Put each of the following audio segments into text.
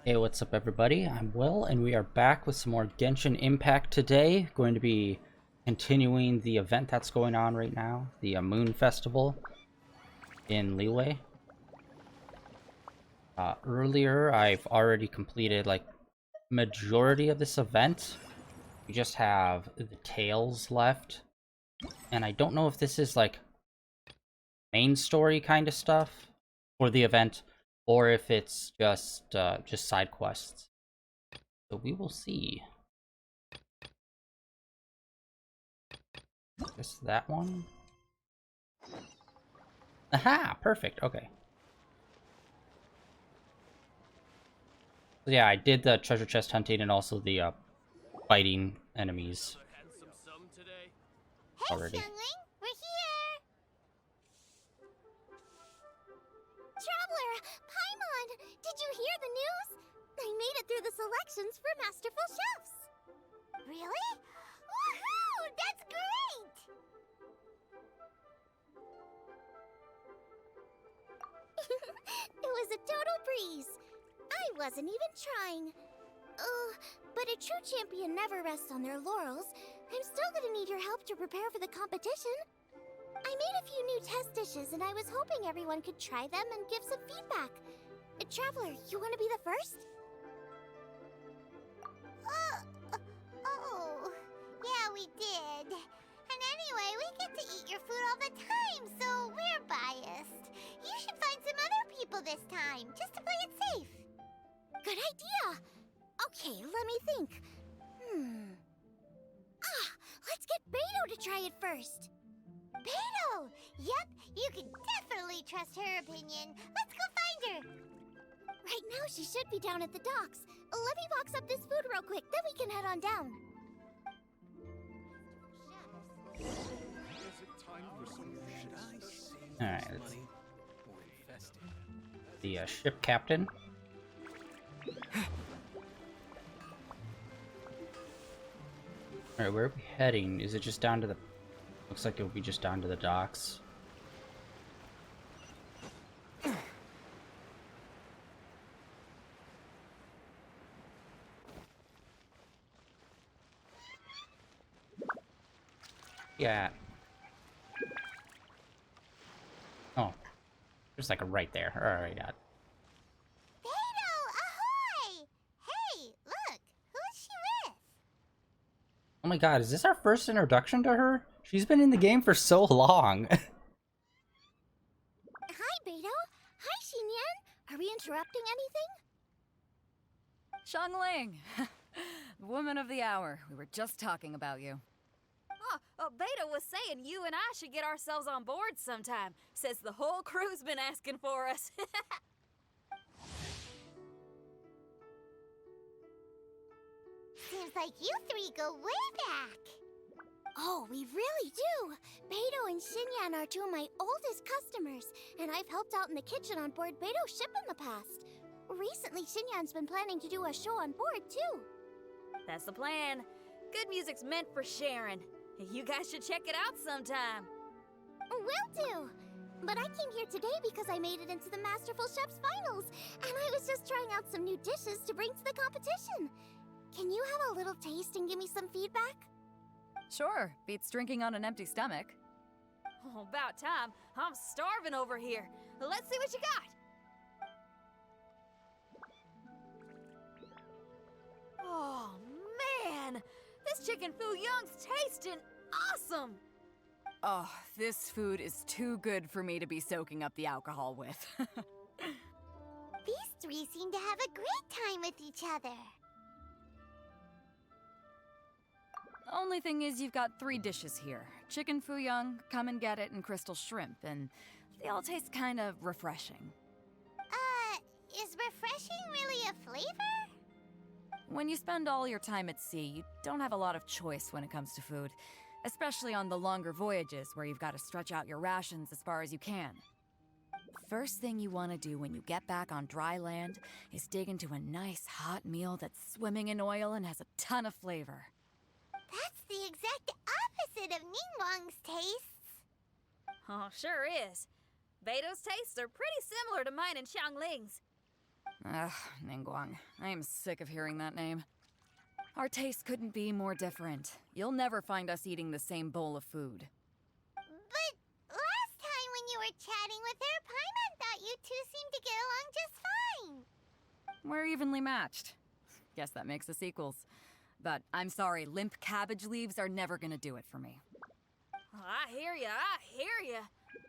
Hey, what's up everybody? I'm Will, and we are back with some more Genshin Impact today. Going to be continuing the event that's going on right now, the Moon Festival in Liyue. Earlier, I've already completed, like, majority of this event. We just have the tails left, and I don't know if this is, like, main story kind of stuff for the event, or if it's just side quests. So we will see. Just that one. Aha! Perfect. Okay. So yeah, I did the treasure chest hunting and also the fighting enemies Hey, already. Xiangling, we're here! Traveler, Paimon, did you hear the news? I made it through the selections for Masterful Chefs! Really? Woohoo! That's great! It was a total breeze. I wasn't even trying. But a true champion never rests on their laurels. I'm still gonna need your help to prepare for the competition. I made a few new test dishes, and I was hoping everyone could try them and give some feedback. Traveler, you want to be the first? Oh, yeah, we did. And anyway, we get to eat your food all the time, so we're biased. You should find some other people this time, just to play it safe. Good idea. Okay, let me think. Let's get Beto to try it first. Beto! Yep, you can definitely trust her opinion. Let's go find her. Right now, she should be down at the docks. Let me box up this food real quick, then we can head on down. Alright, let's see. The ship captain. Alright, where are we heading? Is it just down to the... Looks like it will be just down to the docks. Yeah. Oh. There's like a right there. Alright, got it. Beto, ahoy! Hey, look, who's she with? Oh my god, is this our first introduction to her? She's been in the game for so long. Hi, Beto. Hi, Xinyan. Are we interrupting anything? Xiangling! Woman of the hour. We were just talking about you. Beta was saying you and I should get ourselves on board sometime. Says the whole crew's been asking for us. Seems like you three go way back. Oh, we really do. Beto and Xinyan are two of my oldest customers, and I've helped out in the kitchen on board Beto's ship in the past. Recently, Xinyan's been planning to do a show on board, too. That's the plan. Good music's meant for sharing. You guys should check it out sometime. Will do. But I came here today because I made it into the Masterful Chef's finals, and I was just trying out some new dishes to bring to the competition. Can you have a little taste and give me some feedback? Sure, beats drinking on an empty stomach. Oh, about time. I'm starving over here. Let's see what you got. Oh, man. This chicken fuyong's tasting awesome. Oh, this food is too good for me to be soaking up the alcohol with. These three seem to have a great time with each other. Only thing is you've got 3 dishes here. Chicken fuyong, come and get it, and crystal shrimp, and they all taste kind of refreshing. Is refreshing really a flavor? When you spend all your time at sea, you don't have a lot of choice when it comes to food, especially on the longer voyages where you've got to stretch out your rations as far as you can. First thing you want to do when you get back on dry land is dig into a nice hot meal that's swimming in oil and has a ton of flavor. That's the exact opposite of Ningguang's tastes. Oh, sure is. Beto's tastes are pretty similar to mine and Xiangling's. Ugh, Ningguang. I am sick of hearing that name. Our tastes couldn't be more different. You'll never find us eating the same bowl of food. But last time when you were chatting with her, Paimon thought you two seemed to get along just fine. We're evenly matched. Guess that makes us equals. But I'm sorry, limp cabbage leaves are never gonna do it for me. Oh, I hear ya, I hear ya.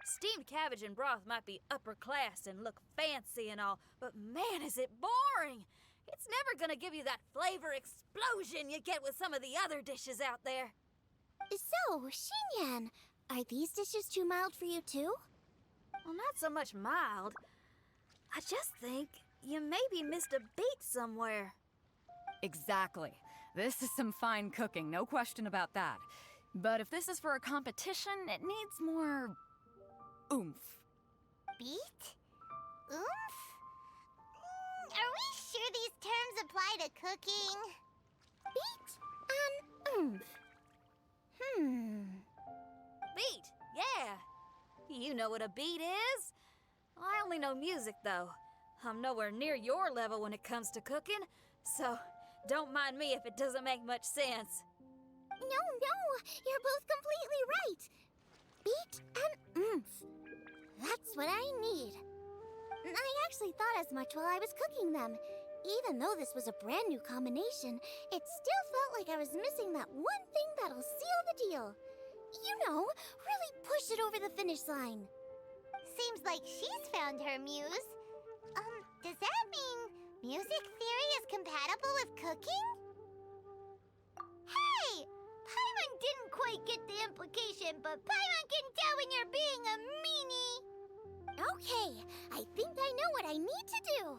Steamed cabbage and broth might be upper class and look fancy and all, but man, is it boring! It's never gonna give you that flavor explosion you get with some of the other dishes out there. So, Xinyan, are these dishes too mild for you too? Well, not so much mild. I just think you maybe missed a beat somewhere. Exactly. This is some fine cooking, no question about that. But if this is for a competition, it needs more oomph. Beat? Oomph? Are we sure these terms apply to cooking? Beat and oomph. Beat, yeah. You know what a beat is? I only know music, though. I'm nowhere near your level when it comes to cooking, so don't mind me if it doesn't make much sense. No, you're both completely right. Beat and oomph. That's what I need. I actually thought as much while I was cooking them. Even though this was a brand new combination, it still felt like I was missing that one thing that'll seal the deal. You know, really push it over the finish line. Seems like she's found her muse. Does that mean music theory is compatible with cooking? Hey! Paimon didn't quite get the implication, but Paimon can tell when you're being a meanie. Okay, I think I know what I need to do.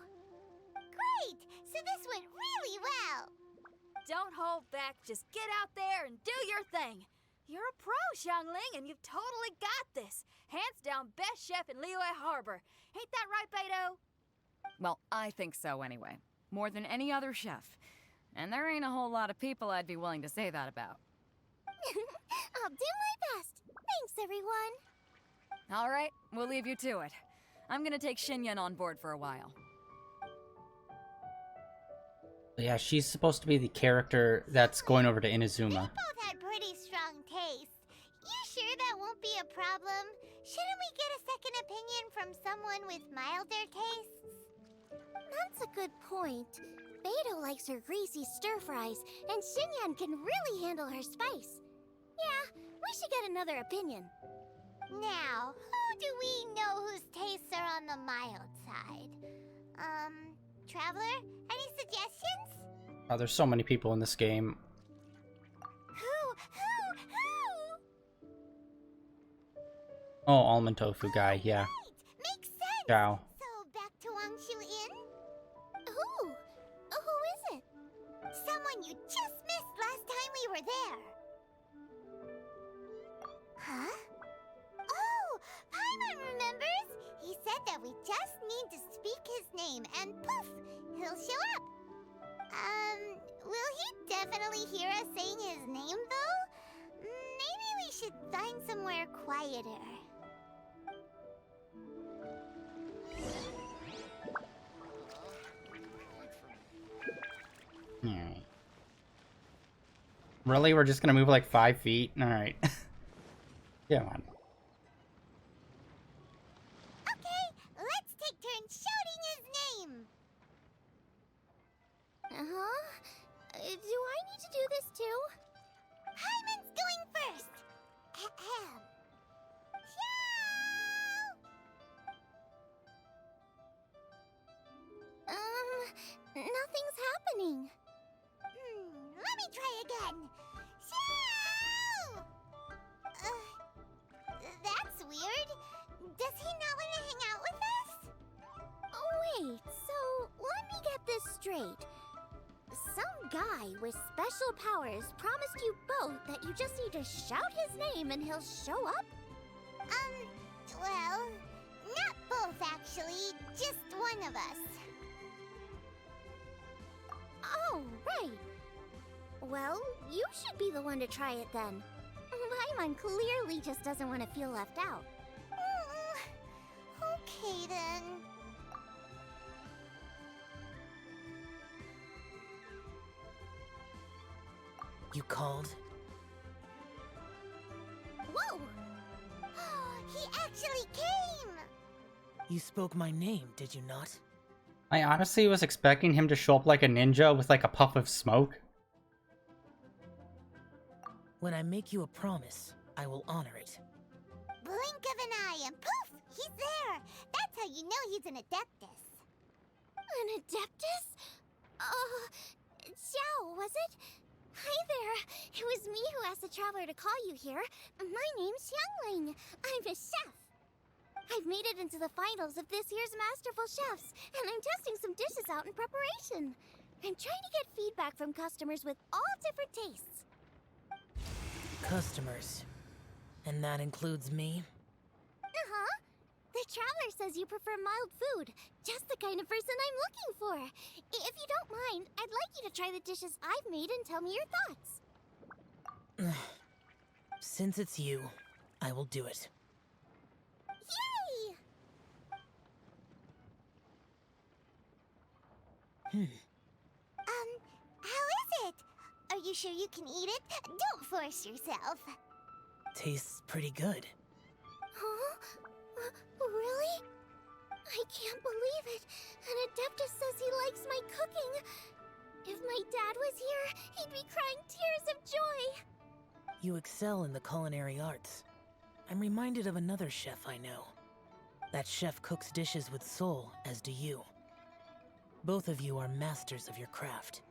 Great! So this went really well. Don't hold back, just get out there and do your thing. You're a pro, Xiangling, and you've totally got this. Hands down best chef in Liyue Harbor. Ain't that right, Beto? Well, I think so anyway. More than any other chef. And there ain't a whole lot of people I'd be willing to say that about. I'll do my best. Thanks, everyone. All right, we'll leave you to it. I'm gonna take Xinyan on board for a while. Yeah, she's supposed to be the character that's going over to They Inazuma. both had pretty strong taste. You sure that won't be a problem? Shouldn't we get a second opinion from someone with milder tastes? That's a good point. Beto likes her greasy stir-fries, and Xinyan can really handle her spice. Yeah, we should get another opinion. Now, who do we know whose tastes are on the mild side? Traveler, any suggestions? Oh, there's so many people in this game. Who? Oh, almond tofu guy, yeah. Right, makes sense. Ciao. So, back to Wangshu Inn? Who? Who is it? Someone you just missed last time we were there. Huh? Oh, Paimon remembers! He said that we just need to speak his name and poof, he'll show up. Will he definitely hear us saying his name though? Maybe we should find somewhere quieter. Alright. Really? We're just gonna move like 5 feet? Alright. Come on. Okay, let's take turns shouting his name. Do I need to do this too? Hyman's going first. Ahem. Shout! Nothing's happening. Let me try again. Shout! That's weird. Does he not want to hang out with us? Oh, wait, so let me get this straight. Some guy with special powers promised you both that you just need to shout his name and he'll show up? Well, not both actually, just one of us. Oh, right. Well, you should be the one to try it then. Paimon clearly just doesn't want to feel left out. Okay then. You called? Whoa! He actually came! You spoke my name, did you not? I honestly was expecting him to show up like a ninja with like a puff of smoke. When I make you a promise, I will honor it. Blink of an eye and poof! He's there! That's how you know he's an Adeptus. An Adeptus? Xiao, was it? Hi there. It was me who asked the Traveler to call you here. My name's Xiangling. I'm a chef. I've made it into the finals of this year's Masterful Chefs, and I'm testing some dishes out in preparation. I'm trying to get feedback from customers with all different tastes. Customers. And that includes me? Uh-huh. The Traveler says you prefer mild food, just the kind of person I'm looking for. If you don't mind, I'd like you to try the dishes I've made and tell me your thoughts. Since it's you, I will do it. Yay! How is it? Are you sure you can eat it? Don't force yourself. Tastes pretty good. Huh? Really? I can't believe it. An Adeptus says he likes my cooking. If my dad was here, he'd be crying tears of joy. You excel in the culinary arts. I'm reminded of another chef I know. That chef cooks dishes with soul, as do you. Both of you are masters of your craft.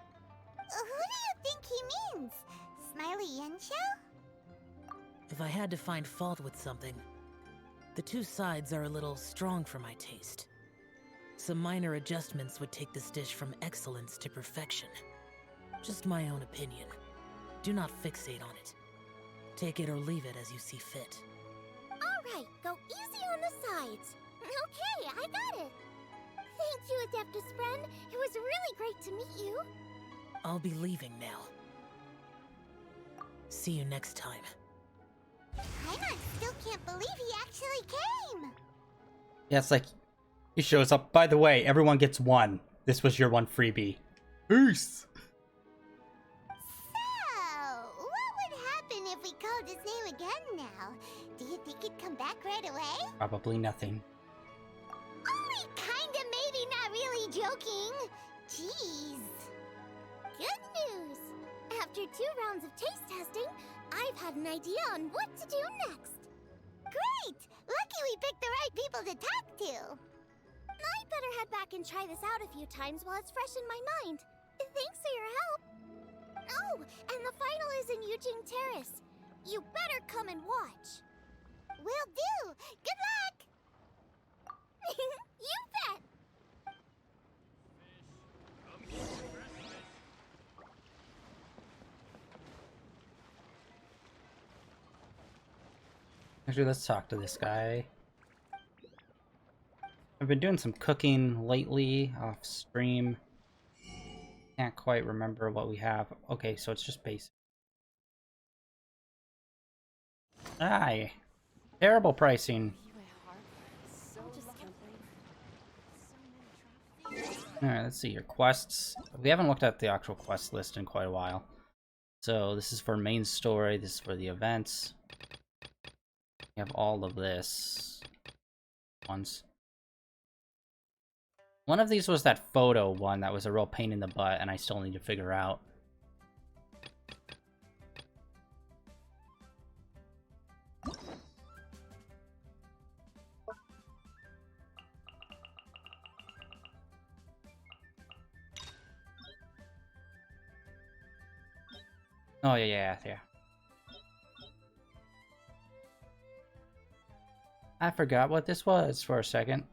Who do you think he means? Smiley Yancho? If I had to find fault with something, the two sides are a little strong for my taste. Some minor adjustments would take this dish from excellence to perfection. Just my own opinion. Do not fixate on it. Take it or leave it as you see fit. Alright, go easy on the sides. Okay, I got it. Thank you, Adeptus friend. It was really great to meet you. I'll be leaving now. See you next time. Paimon still can't believe he actually came. Yeah, it's like, he shows up. By the way, everyone gets one. This was your one freebie. Peace! So, what would happen if we called his name again now? Do you think he'd come back right away? Probably nothing. Only kinda, maybe, not really joking. Jeez. Good news! After 2 rounds of taste testing, I've had an idea on what to do next. Great! Lucky we picked the right people to talk to. I'd better head back and try this out a few times while it's fresh in my mind. Thanks for your help. Oh, and the final is in Yujing Terrace. You better come and watch. Will do. Good luck! You bet! Actually, let's talk to this guy. I've been doing some cooking lately off stream. Can't quite remember what we have. Okay, so it's just basic. Hi. Terrible pricing. Alright, let's see your quests. We haven't looked at the actual quest list in quite a while. So this is for main story, this is for the events. We have all of this. Ones. One of these was that photo one that was a real pain in the butt, and I still need to figure out. Oh, yeah. I forgot what this was for a second.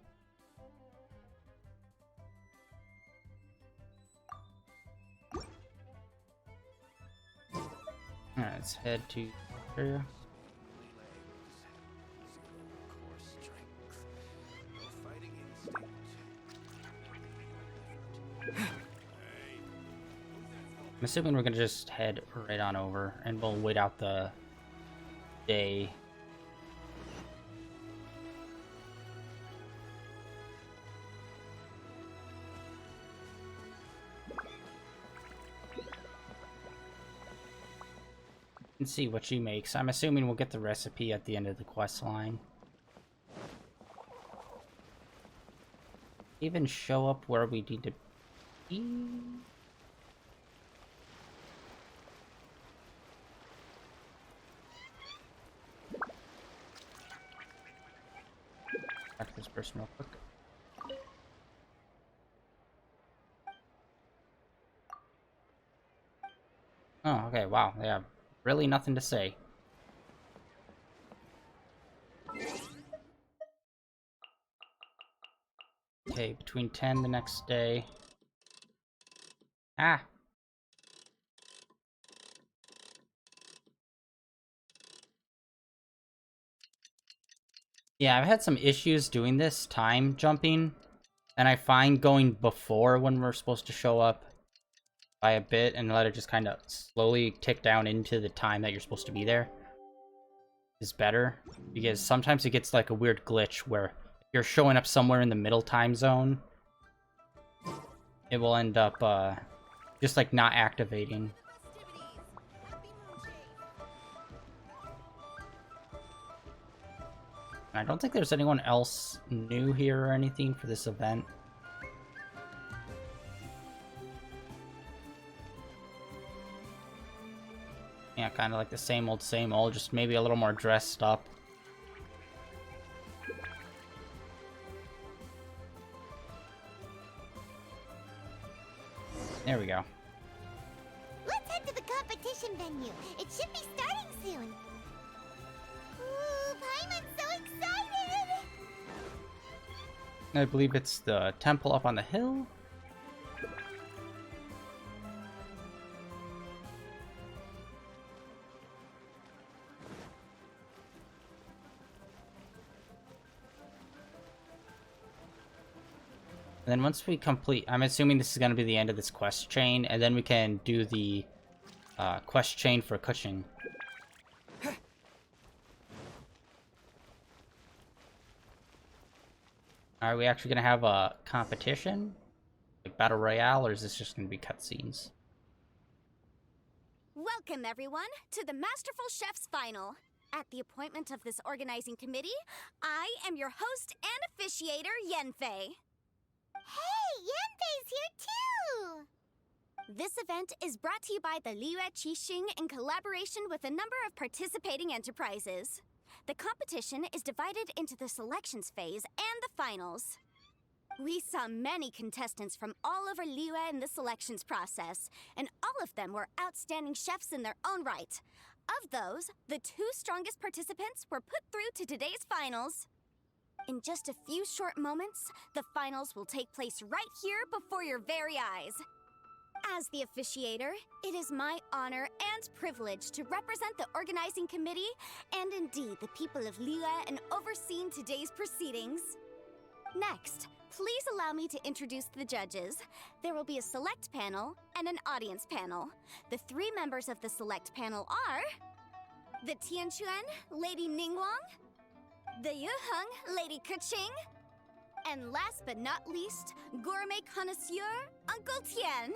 Alright, let's head to here. I'm assuming we're gonna just head right on over and we'll wait out the day. And see what she makes. I'm assuming we'll get the recipe at the end of the quest line. Even show up where we need to be. Back to this person real quick. Oh, okay, wow. They have really nothing to say. Okay, between 10 the next day. Ah! Yeah, I've had some issues doing this, time jumping. And I find going before when we're supposed to show up by a bit and let it just kind of slowly tick down into the time that you're supposed to be there is better. Because sometimes it gets like a weird glitch where you're showing up somewhere in the middle time zone, it will end up just like not activating. I don't think there's anyone else new here or anything for this event. Yeah, kind of like the same old, just maybe a little more dressed up. There we go. Let's head to the competition venue. It should be starting soon. Ooh, Paimon's so excited! I believe it's the temple up on the hill. And then once we complete, I'm assuming this is going to be the end of this quest chain, and then we can do the quest chain for Cushing. Are we actually going to have a competition? Like Battle Royale, or is this just going to be cutscenes? Welcome, everyone, to the Masterful Chef's Final. At the appointment of this organizing committee, I am your host and officiator, Yenfei. Hey, Yenfei's here too! This event is brought to you by the Liyue Qixing in collaboration with a number of participating enterprises. The competition is divided into the selections phase and the finals. We saw many contestants from all over Liyue in the selections process, and all of them were outstanding chefs in their own right. Of those, the 2 strongest participants were put through to today's finals. In just a few short moments, the finals will take place right here before your very eyes. As the officiator, it is my honor and privilege to represent the organizing committee and indeed the people of Liyue in overseeing today's proceedings. Next, please allow me to introduce the judges. There will be a select panel and an audience panel. The 3 members of the select panel are the Tianquan, Lady Ningguang, the Yuheng, Lady Keqing, and last but not least, gourmet connoisseur, Uncle Tian.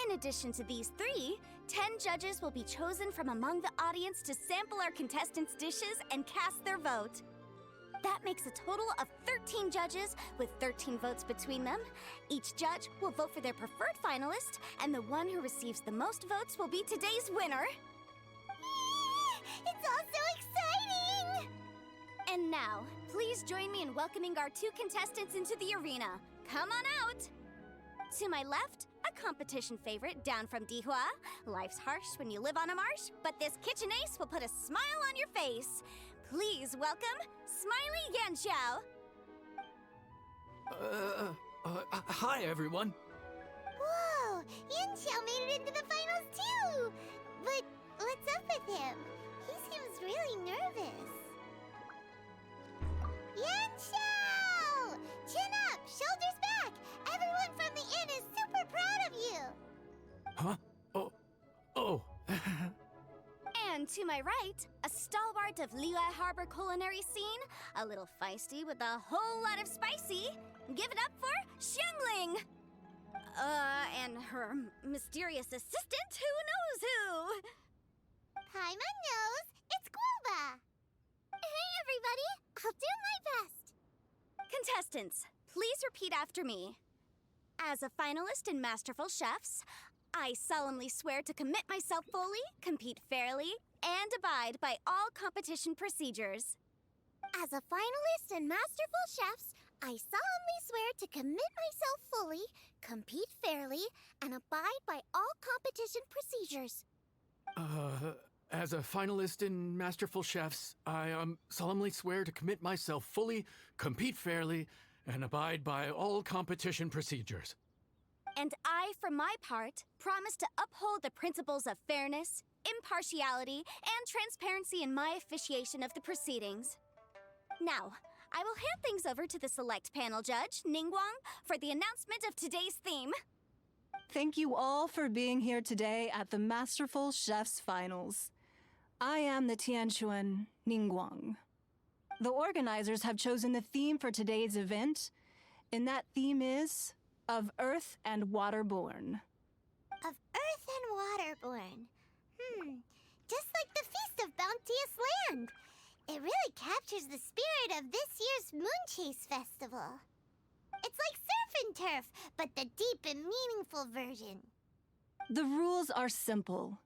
In addition to these 3, 10 judges will be chosen from among the audience to sample our contestants' dishes and cast their vote. That makes a total of 13 judges with 13 votes between them. Each judge will vote for their preferred finalist, and the one who receives the most votes will be today's winner. It's all so exciting! And now, please join me in welcoming our 2 contestants into the arena. Come on out! To my left, a competition favorite down from Dihua. Life's harsh when you live on a marsh, but this kitchen ace will put a smile on your face. Please welcome Smiley Yanxiao. Hi everyone. Whoa, Yanxiao made it into the finals too! But what's up with him? He seems really nervous. Yanxiao! Chin up, shoulders back! Everyone from the inn is super proud of you! Huh? Oh. And to my right, a stalwart of Liyue Harbor culinary scene, a little feisty with a whole lot of spicy. Give it up for Xiangling! And her mysterious assistant, who knows who? Paimon knows. It's Guoba. Hey, everybody. I'll do my best. Contestants, please repeat after me. As a finalist in Masterful Chefs, I solemnly swear to commit myself fully, compete fairly, and abide by all competition procedures. As a finalist in Masterful Chefs, I solemnly swear to commit myself fully, compete fairly, and abide by all competition procedures. As a finalist in Masterful Chefs, I solemnly swear to commit myself fully, compete fairly, and abide by all competition procedures. And I, for my part, promise to uphold the principles of fairness, impartiality, and transparency in my officiation of the proceedings. Now, I will hand things over to the select panel judge, Ningguang, for the announcement of today's theme. Thank you all for being here today at the Masterful Chefs Finals. I am the Tianquan Ningguang. The organizers have chosen the theme for today's event, and that theme is Of Earth and Waterborn. Of Earth and Waterborn. Just like the Feast of Bounteous Land. It really captures the spirit of this year's Moon Chase Festival. It's like surf and turf, but the deep and meaningful version. The rules are simple.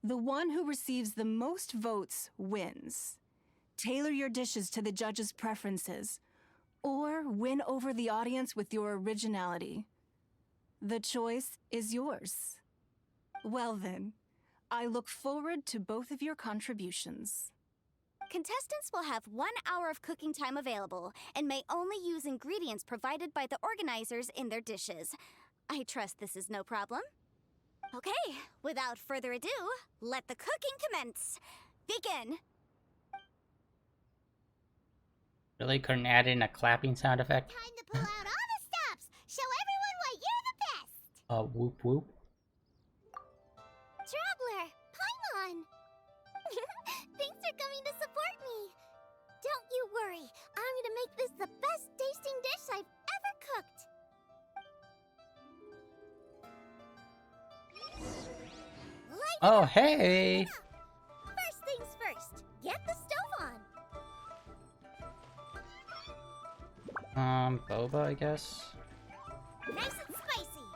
The one who receives the most votes wins. Tailor your dishes to the judges' preferences, or win over the audience with your originality. The choice is yours. Well then, I look forward to both of your contributions. Contestants will have 1 hour of cooking time available and may only use ingredients provided by the organizers in their dishes. I trust this is no problem. Okay, without further ado, let the cooking commence. Begin. Really couldn't add in a clapping sound effect? Time to pull out all the stops. Show everyone why you're the best. Whoop whoop. Traveler, Paimon. Thanks for coming to support me. Don't you worry. I'm gonna make this the best tasting dish I've ever cooked. Oh, hey! First things first, get the stove on. Boba, I guess? Nice and spicy.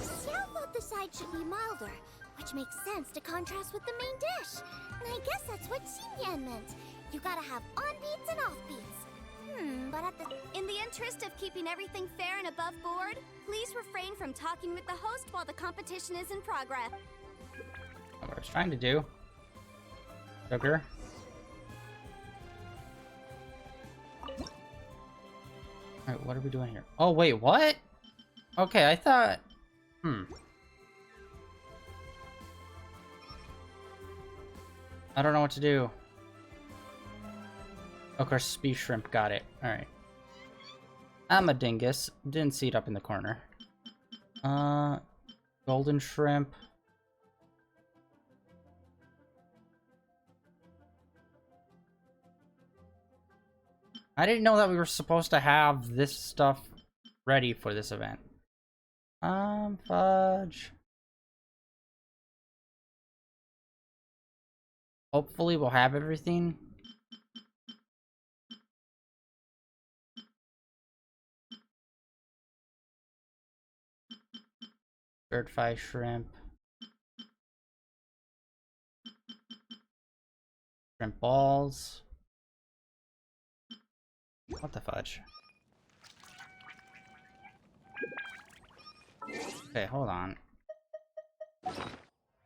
Xiao thought the side should be milder, which makes sense to contrast with the main dish. And I guess that's what Xinyan meant. You gotta have on-beats and off-beats. But in the interest of keeping everything fair and above board, please refrain from talking with the host while the competition is in progress. What I was trying to do. Sugar. Alright, what are we doing here? Oh, wait, what? Okay, I thought... I don't know what to do. Of course, speed shrimp, got it. Alright. I'm a dingus. Didn't see it up in the corner. Golden shrimp. I didn't know that we were supposed to have this stuff ready for this event. Fudge. Hopefully we'll have everything. Stir-fry shrimp. Shrimp balls. What the fudge? Okay, hold on. I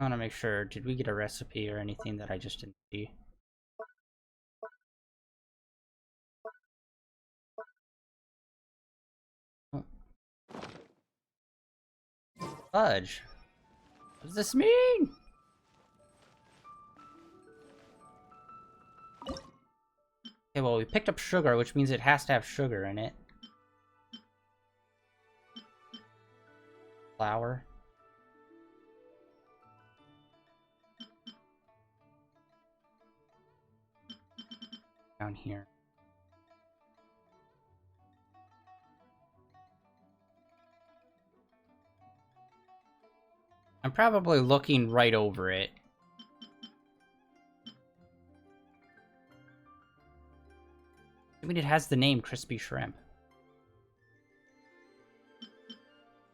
want to make sure, did we get a recipe or anything that I just didn't see? Oh. Fudge. What does this mean? Okay, well, we picked up sugar, which means it has to have sugar in it. Flour. Down here. I'm probably looking right over it. I mean, it has the name Crispy Shrimp.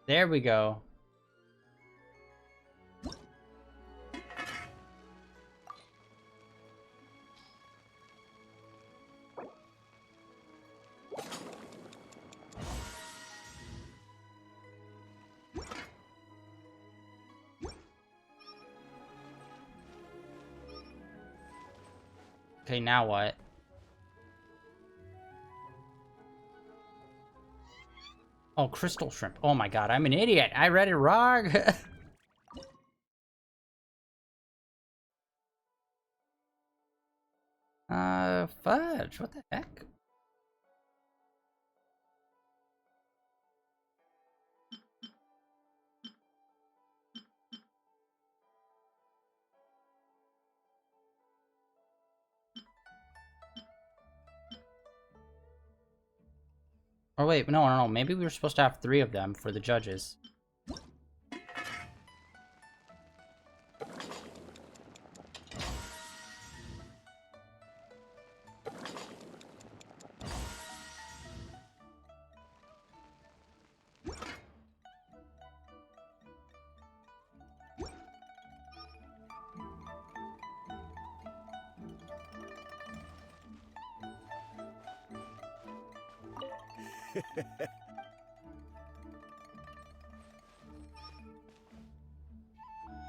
There we go. Okay, now what? Oh, crystal shrimp. Oh my god, I'm an idiot. I read it wrong. Fudge. What the heck? Oh wait, no. Maybe we were supposed to have 3 of them for the judges.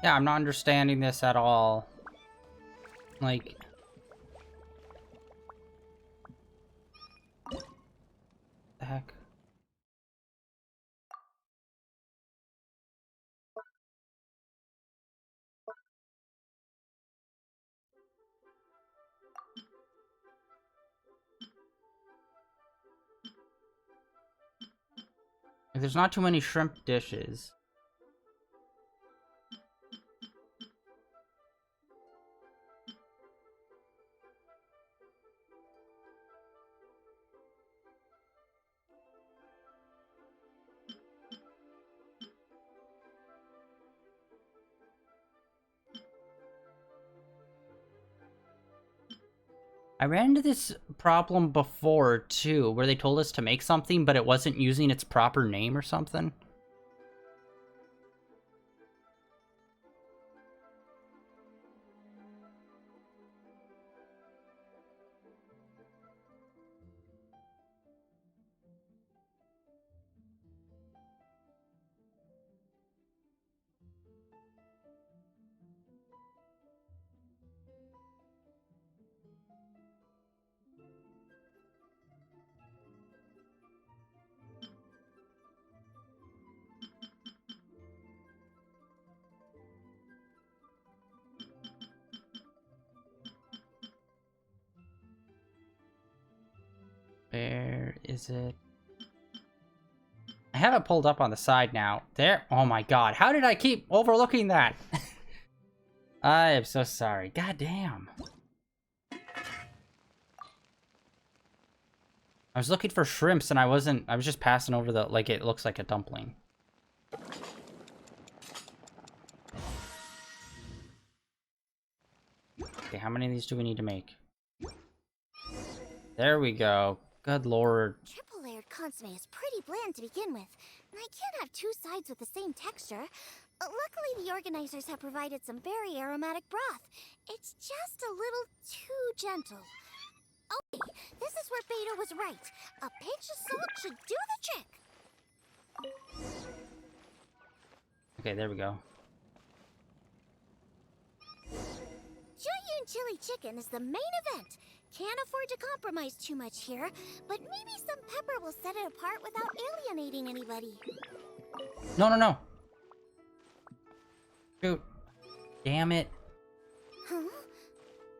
Yeah, I'm not understanding this at all. Like... the heck? There's not too many shrimp dishes. I ran into this problem before, too, where they told us to make something, but it wasn't using its proper name or something. Where is it? I have it pulled up on the side now. There. Oh my god. How did I keep overlooking that? I am so sorry. God damn. I was looking for shrimps and I was just passing over the, like, it looks like a dumpling. Okay, how many of these do we need to make? There we go. Good lord. Triple layered consomme is pretty bland to begin with, and I can't have 2 sides with the same texture. Luckily, the organizers have provided some very aromatic broth. It's just a little too gentle. Okay, this is where Beta was right. A pinch of salt should do the trick. Okay, there we go. Jueyun chili chicken is the main event. Can't afford to compromise too much here, but maybe some pepper will set it apart without alienating anybody. No. Shoot. Damn it. Huh?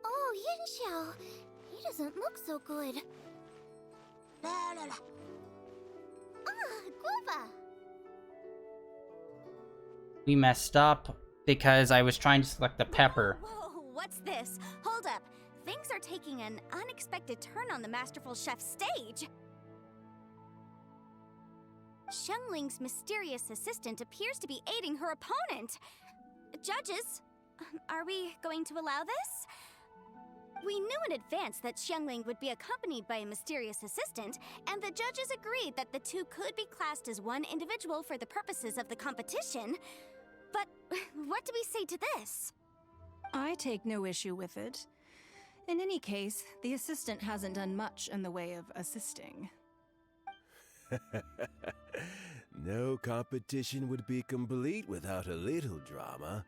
Oh, Yin Xiao. He doesn't look so good. Ah, Guava. We messed up because I was trying to select the pepper. Whoa, what's this? Hold up. Things are taking an unexpected turn on the Masterful Chef's stage. Xiangling's mysterious assistant appears to be aiding her opponent. Judges, are we going to allow this? We knew in advance that Xiangling would be accompanied by a mysterious assistant, and the judges agreed that the two could be classed as one individual for the purposes of the competition. But what do we say to this? I take no issue with it. In any case, the assistant hasn't done much in the way of assisting. No competition would be complete without a little drama.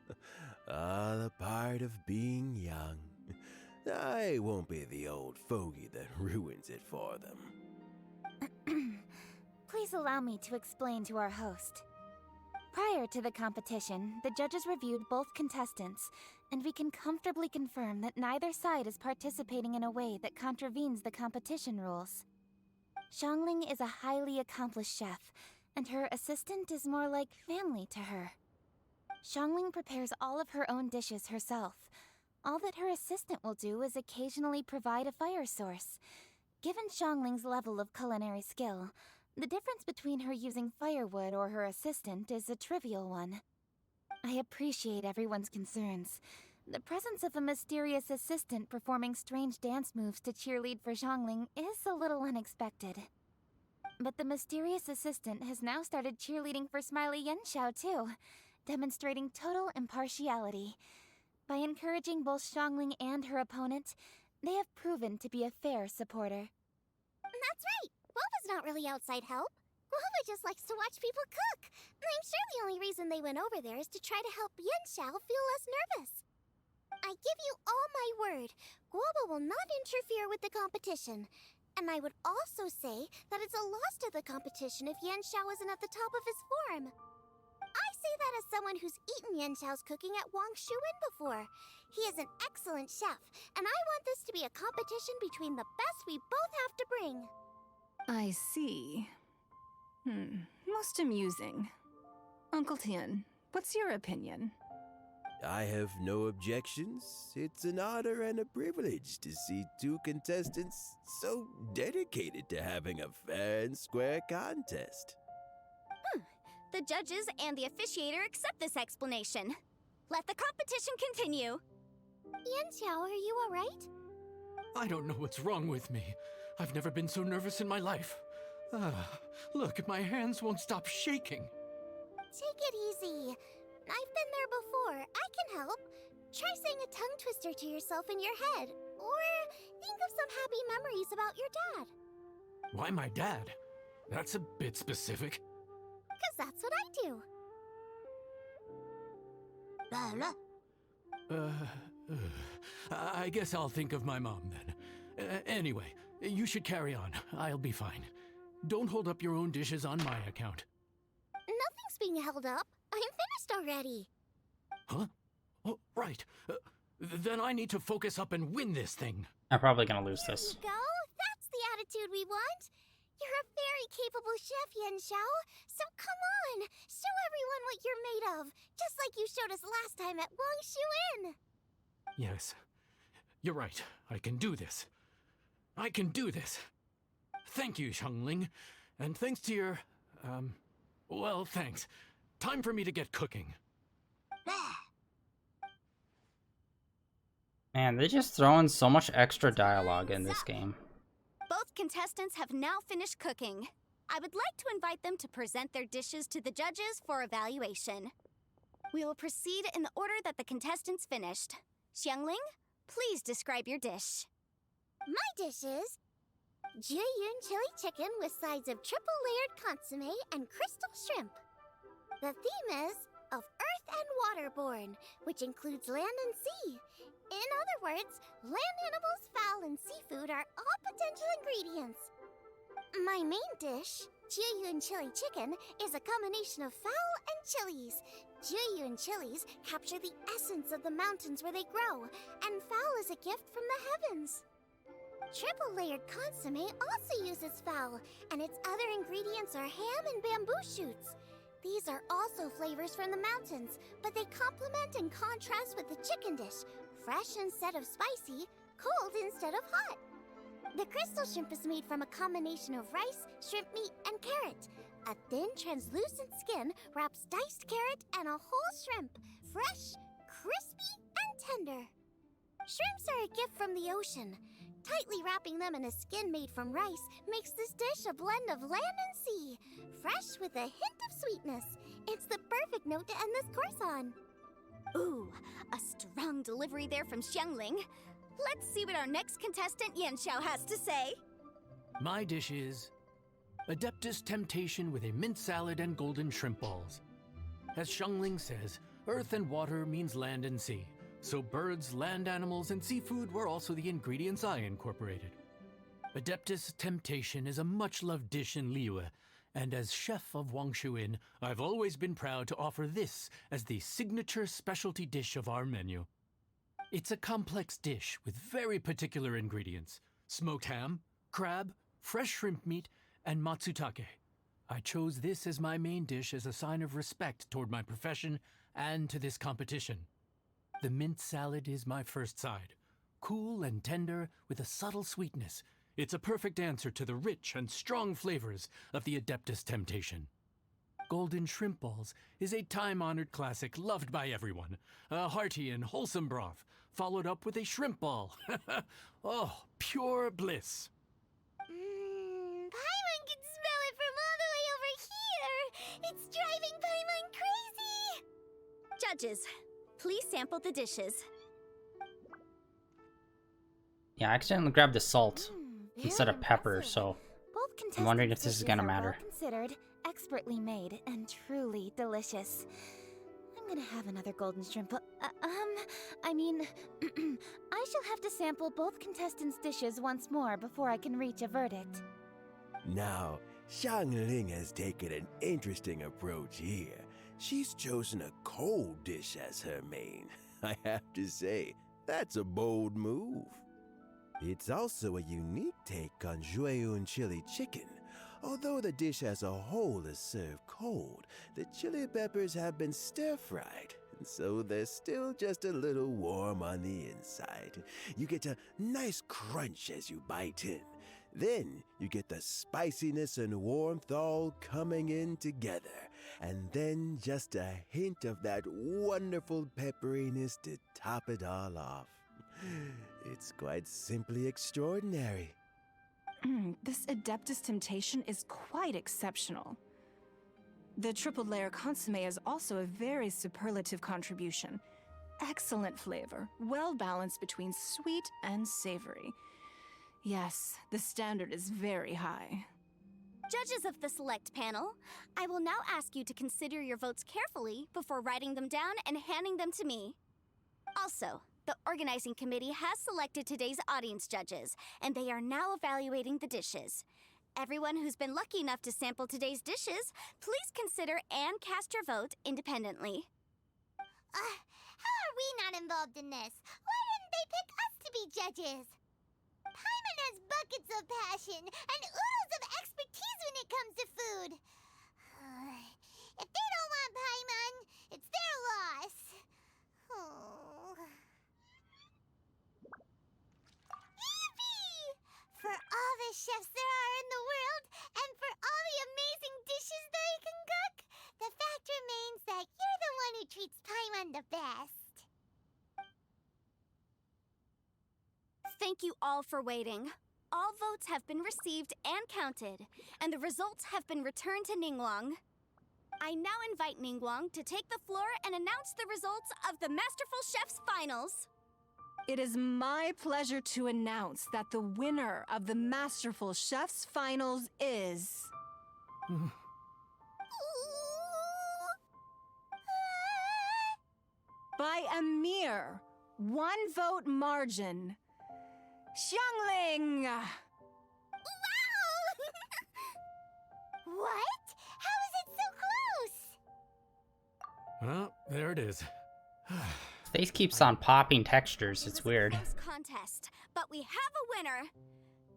All a part of being young. I won't be the old fogey that ruins it for them. Please allow me to explain to our host. Prior to the competition, the judges reviewed both contestants, and we can comfortably confirm that neither side is participating in a way that contravenes the competition rules. Xiangling is a highly accomplished chef, and her assistant is more like family to her. Xiangling prepares all of her own dishes herself. All that her assistant will do is occasionally provide a fire source. Given Xiangling's level of culinary skill, the difference between her using firewood or her assistant is a trivial one. I appreciate everyone's concerns. The presence of a mysterious assistant performing strange dance moves to cheerlead for Xiangling is a little unexpected. But the mysterious assistant has now started cheerleading for Smiley Yenshao too, demonstrating total impartiality. By encouraging both Xiangling and her opponent, they have proven to be a fair supporter. That's right! Guoba's not really outside help. Guoba just likes to watch people cook. I'm sure the only reason they went over there is to try to help Yenshao feel less nervous. I give you all my word, Guoba will not interfere with the competition. And I would also say that it's a loss to the competition if Yenshao isn't at the top of his form. I say that as someone who's eaten Yenshao's cooking at Wangshuin before. He is an excellent chef, and I want this to be a competition between the best we both have to bring. I see. Most amusing. Uncle Tian, what's your opinion? I have no objections. It's an honor and a privilege to see two contestants so dedicated to having a fair and square contest. The judges and the officiator accept this explanation. Let the competition continue. Yenshao, are you alright? I don't know what's wrong with me. I've never been so nervous in my life. Look, my hands won't stop shaking. Take it easy. I've been there before. I can help. Try saying a tongue twister to yourself in your head. Or think of some happy memories about your dad. Why my dad? That's a bit specific. 'Cause that's what I do. I guess I'll think of my mom then. Anyway, you should carry on. I'll be fine. Don't hold up your own dishes on my account. Nothing's being held up. I'm finished already. Huh? Oh, right. Then I need to focus up and win this thing. I'm probably gonna lose this. There you go. That's the attitude we want. You're a very capable chef, Yenshao. So come on, show everyone what you're made of, just like you showed us last time at Wangshuin. Yes, you're right. I can do this. I can do this. Thank you, Xiangling. And thanks to your, well, thanks. Time for me to get cooking. Man, they're just throwing so much extra dialogue in this game. Both contestants have now finished cooking. I would like to invite them to present their dishes to the judges for evaluation. We will proceed in the order that the contestants finished. Xiangling, please describe your dish. My dish is Jiyun chili chicken with sides of triple-layered consomme and crystal shrimp. The theme is of earth and waterborne, which includes land and sea. In other words, land animals, fowl, and seafood are all potential ingredients. My main dish, Jiyun chili chicken, is a combination of fowl and chilies. Jiyun chilies capture the essence of the mountains where they grow, and fowl is a gift from the heavens. Triple-layered consomme also uses fowl, and its other ingredients are ham and bamboo shoots. These are also flavors from the mountains, but they complement and contrast with the chicken dish, fresh instead of spicy, cold instead of hot. The crystal shrimp is made from a combination of rice, shrimp meat, and carrot. A thin, translucent skin wraps diced carrot and a whole shrimp, fresh, crispy, and tender. Shrimps are a gift from the ocean. Tightly wrapping them in a skin made from rice makes this dish a blend of land and sea, fresh with a hint of sweetness. It's the perfect note to end this course on. Ooh, a strong delivery there from Xiangling. Let's see what our next contestant Yanxiao has to say. My dish is Adeptus Temptation with a mint salad and golden shrimp balls. As Xiangling says, earth and water means land and sea. So birds, land animals, and seafood were also the ingredients I incorporated. Adeptus Temptation is a much-loved dish in Liyue, and as chef of Wangshu Inn, I've always been proud to offer this as the signature specialty dish of our menu. It's a complex dish with very particular ingredients: smoked ham, crab, fresh shrimp meat, and matsutake. I chose this as my main dish as a sign of respect toward my profession and to this competition. The mint salad is my first side. Cool and tender with a subtle sweetness, it's a perfect answer to the rich and strong flavors of the Adeptus Temptation. Golden shrimp balls is a time-honored classic loved by everyone. A hearty and wholesome broth, followed up with a shrimp ball. Oh, pure bliss. Paimon can smell it from all the way over here! It's driving Paimon crazy! Judges, please sample the dishes. Yeah, I accidentally grabbed the salt instead of pepper, impressive. so Both I'm wondering if contestants' this is dishes gonna are matter. well considered, expertly made, and truly delicious. I'm gonna have another golden shrimp. I mean, I shall have to sample both contestants' dishes once more before I can reach a verdict. Now, Xiangling has taken an interesting approach here. She's chosen a cold dish as her main. I have to say, that's a bold move. It's also a unique take on Jueyun chili chicken. Although the dish as a whole is served cold, the chili peppers have been stir-fried, and so they're still just a little warm on the inside. You get a nice crunch as you bite in. Then you get the spiciness and warmth all coming in together, and then just a hint of that wonderful pepperiness to top it all off. It's quite simply extraordinary. This Adeptus Temptation is quite exceptional. The triple layer consomme is also a very superlative contribution. Excellent flavor, well balanced between sweet and savory. Yes, the standard is very high. Judges of the select panel, I will now ask you to consider your votes carefully before writing them down and handing them to me. Also, the organizing committee has selected today's audience judges, and they are now evaluating the dishes. Everyone who's been lucky enough to sample today's dishes, please consider and cast your vote independently. How are we not involved in this? Why didn't they pick us to be judges? Paimon has buckets of passion and oodles of expertise when it comes to food. If they don't want Paimon, it's their loss. Oh. Yippee! For all the chefs there are in the world, and for all the amazing dishes they can cook, the fact remains that you're the one who treats Paimon the best. Thank you all for waiting. All votes have been received and counted, and the results have been returned to Ningguang. I now invite Ningguang to take the floor and announce the results of the Masterful Chef's Finals. It is my pleasure to announce that the winner of the Masterful Chef's Finals is... by a mere 1 vote margin, Xiangling! Wow! What? How is it so close? Well, there it is. Face keeps on popping textures. It's It was a weird. close contest, but we have a winner.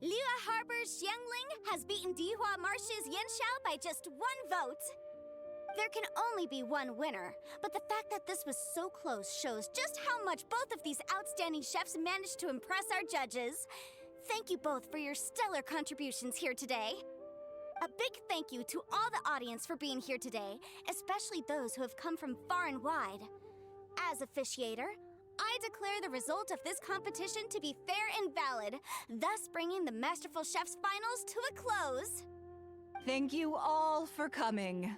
Liyue Harbor's Xiangling has beaten Dihua Marsh's Yanxiao by just 1 vote. There can only be one winner, but the fact that this was so close shows just how much both of these outstanding chefs managed to impress our judges. Thank you both for your stellar contributions here today. A big thank you to all the audience for being here today, especially those who have come from far and wide. As officiator, I declare the result of this competition to be fair and valid, thus bringing the Masterful Chef's finals to a close. Thank you all for coming.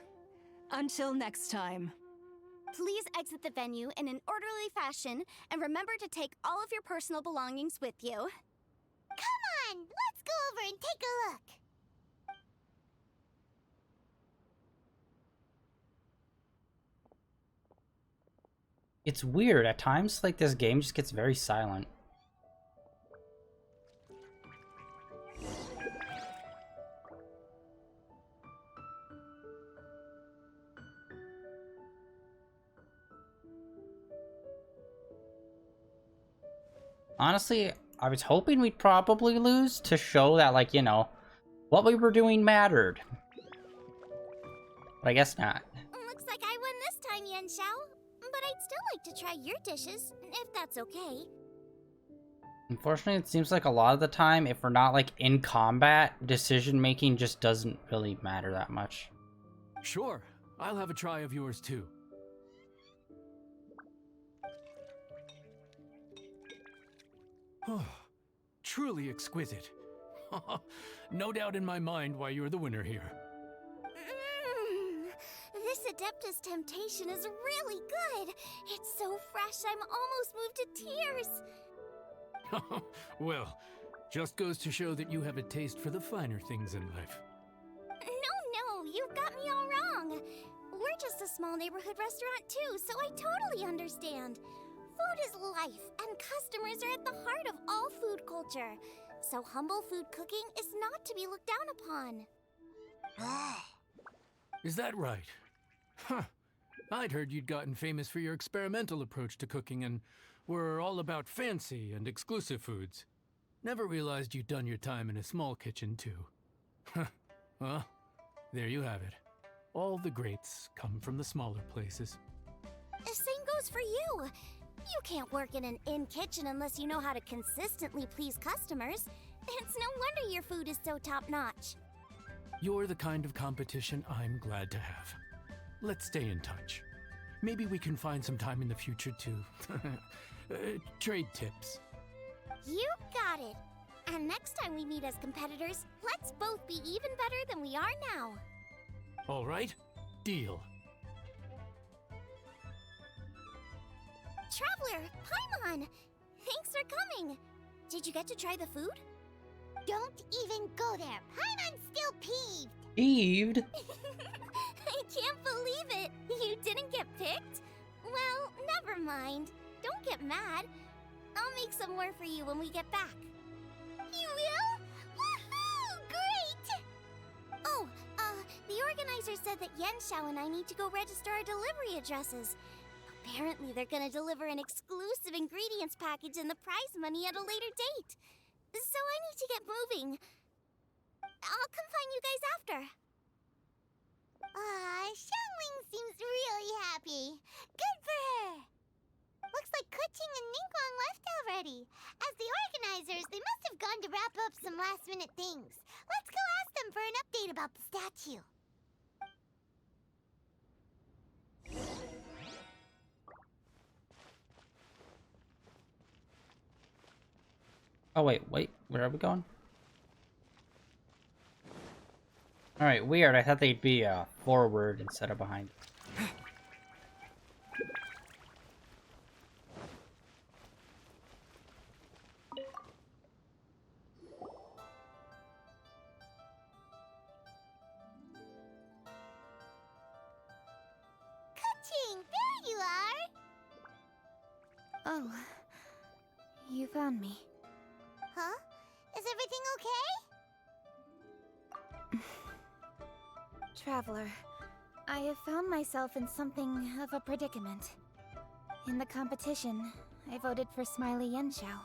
Until next time. Please exit the venue in an orderly fashion, and remember to take all of your personal belongings with you. Come on, let's go over and take a look. It's weird. At times, like, this game just gets very silent. Honestly, I was hoping we'd probably lose to show that, like, you know, what we were doing mattered. But I guess not. Looks like I won this time, Yan Xiao. But I'd still like to try your dishes, if that's okay. Unfortunately, it seems like a lot of the time, if we're not, like, in combat, decision-making just doesn't really matter that much. Sure, I'll have a try of yours too. Truly exquisite. No doubt in my mind why you're the winner here. This Adeptus Temptation is really good. It's so fresh, I'm almost moved to tears. Well, just goes to show that you have a taste for the finer things in life. No, you've got me all wrong. We're just a small neighborhood restaurant too, so I totally understand. Food is life, and customers are at the heart of all food culture. So humble food cooking is not to be looked down upon. Is that right? Huh. I'd heard you'd gotten famous for your experimental approach to cooking and were all about fancy and exclusive foods. Never realized you'd done your time in a small kitchen too. Huh. Well, there you have it. All the greats come from the smaller places. The same goes for you. You can't work in an inn kitchen unless you know how to consistently please customers. It's no wonder your food is so top-notch. You're the kind of competition I'm glad to have. Let's stay in touch. Maybe we can find some time in the future to trade tips. You got it. And next time we meet as competitors, let's both be even better than we are now. All right, deal. Traveler, Paimon! Thanks for coming. Did you get to try the food? Don't even go there. Paimon's still peeved. Peeved? I can't believe it. You didn't get picked? Well, never mind. Don't get mad. I'll make some more for you when we get back. You will? Woohoo! Great! Oh, the organizer said that Yan Xiao and I need to go register our delivery addresses. Apparently, they're gonna deliver an exclusive ingredients package and the prize money at a later date. So I need to get moving. I'll come find you guys after. Xiangling seems really happy. Good for her. Looks like Kuching and Ningguang left already. As the organizers, they must have gone to wrap up some last-minute things. Let's go ask them for an update about the statue. Oh, wait, where are we going? Alright, weird. I thought they'd be forward instead of behind. Kuching, there you are! Oh, you found me. Huh? Is everything okay? Traveler, I have found myself in something of a predicament. In the competition, I voted for Smiley Yenshao.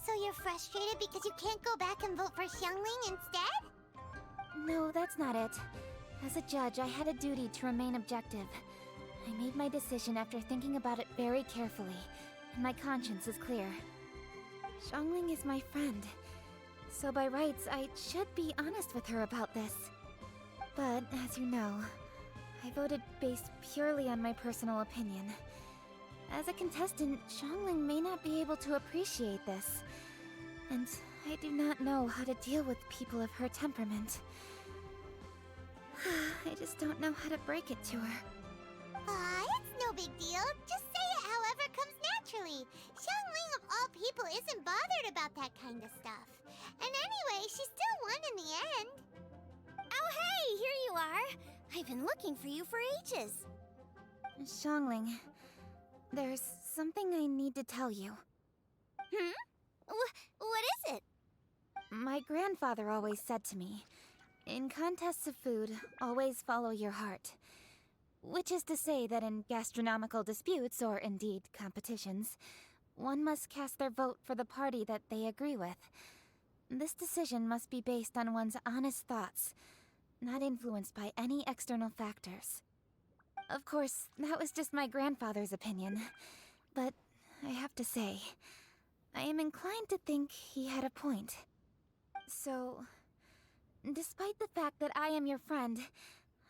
So you're frustrated because you can't go back and vote for Xiangling instead? No, that's not it. As a judge, I had a duty to remain objective. I made my decision after thinking about it very carefully, and my conscience is clear. Xiangling is my friend, so by rights, I should be honest with her about this. But, as you know, I voted based purely on my personal opinion. As a contestant, Xiangling may not be able to appreciate this. And I do not know how to deal with people of her temperament. I just don't know how to break it to her. It's no big deal. Just say it however comes naturally. Xiangling of all people isn't bothered about that kind of stuff. And anyway, she still won in the end. Oh hey, here you are! I've been looking for you for ages. Xiangling, there's something I need to tell you. What is it? My grandfather always said to me, in contests of food, always follow your heart. Which is to say that in gastronomical disputes, or indeed competitions, one must cast their vote for the party that they agree with. This decision must be based on one's honest thoughts, not influenced by any external factors. Of course, that was just my grandfather's opinion, but I have to say, I am inclined to think he had a point. So, despite the fact that I am your friend,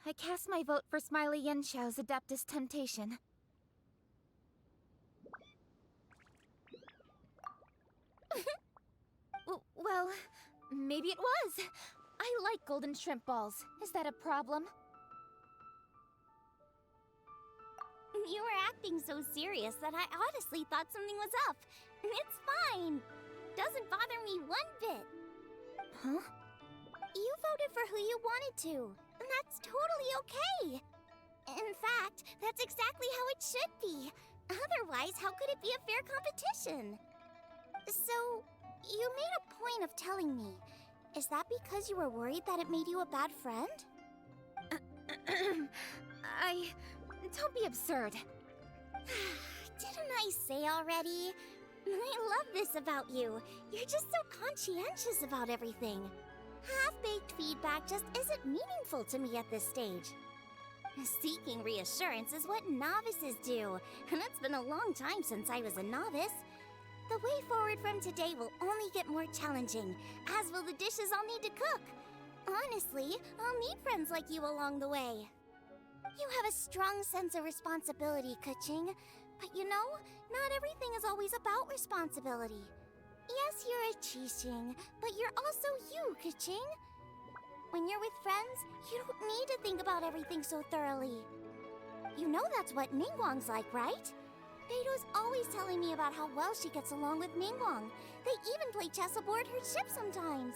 I cast my vote for Smiley Yenxiao's Adeptus Temptation. Well, maybe it was. I like golden shrimp balls. Is that a problem? You were acting so serious that I honestly thought something was up. It's fine. Doesn't bother me one bit. Huh? You voted for who you wanted to, and that's totally okay. In fact, that's exactly how it should be. Otherwise, how could it be a fair competition? So, you made a point of telling me. Is that because you were worried that it made you a bad friend? Don't be absurd. Didn't I say already? I love this about you. You're just so conscientious about everything. Half-baked feedback just isn't meaningful to me at this stage. Seeking reassurance is what novices do, and it's been a long time since I was a novice. The way forward from today will only get more challenging, as will the dishes I'll need to cook. Honestly, I'll meet friends like you along the way. You have a strong sense of responsibility, Keqing. But you know, not everything is always about responsibility. Yes, you're a Qixing, but you're also you, Keqing. When you're with friends, you don't need to think about everything so thoroughly. You know that's what Ningguang's like, right? Beido's always telling me about how well she gets along with Ningguang. They even play chess aboard her ship sometimes.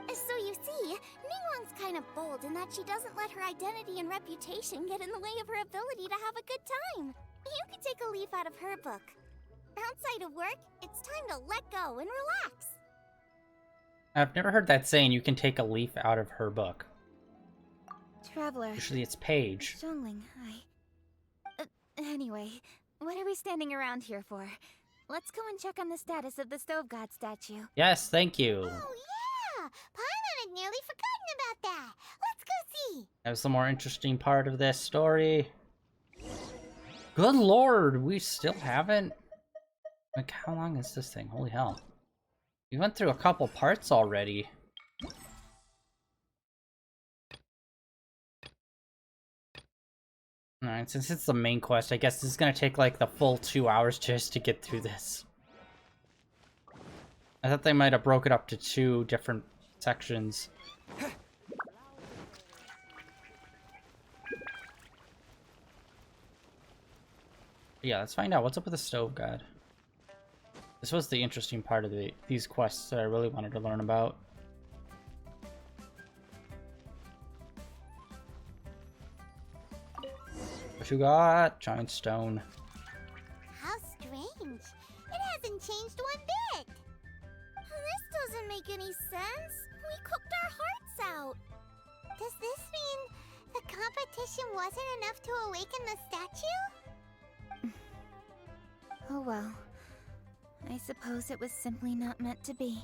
So you see, Ningguang's kind of bold in that she doesn't let her identity and reputation get in the way of her ability to have a good time. You could take a leaf out of her book. Outside of work, it's time to let go and relax. I've never heard that saying, you can take a leaf out of her book. Traveler. Usually it's Paige. Xiangling, anyway, what are we standing around here for? Let's go and check on the status of the Stove God statue. Yes, thank you. Oh yeah! Paimon had nearly forgotten about that. Let's go see. That was the more interesting part of this story. Good lord, we still haven't... Like, how long is this thing? Holy hell. We went through a couple parts already. Alright, since it's the main quest, I guess this is gonna take like the full 2 hours just to get through this. I thought they might have broke it up to 2 different sections. Yeah, let's find out what's up with the Stove God. This was the interesting part of these quests that I really wanted to learn about. What you got? Giant stone. How strange. It hasn't changed one bit. This doesn't make any sense. We cooked our hearts out. Does this mean the competition wasn't enough to awaken the statue? Oh well. I suppose it was simply not meant to be.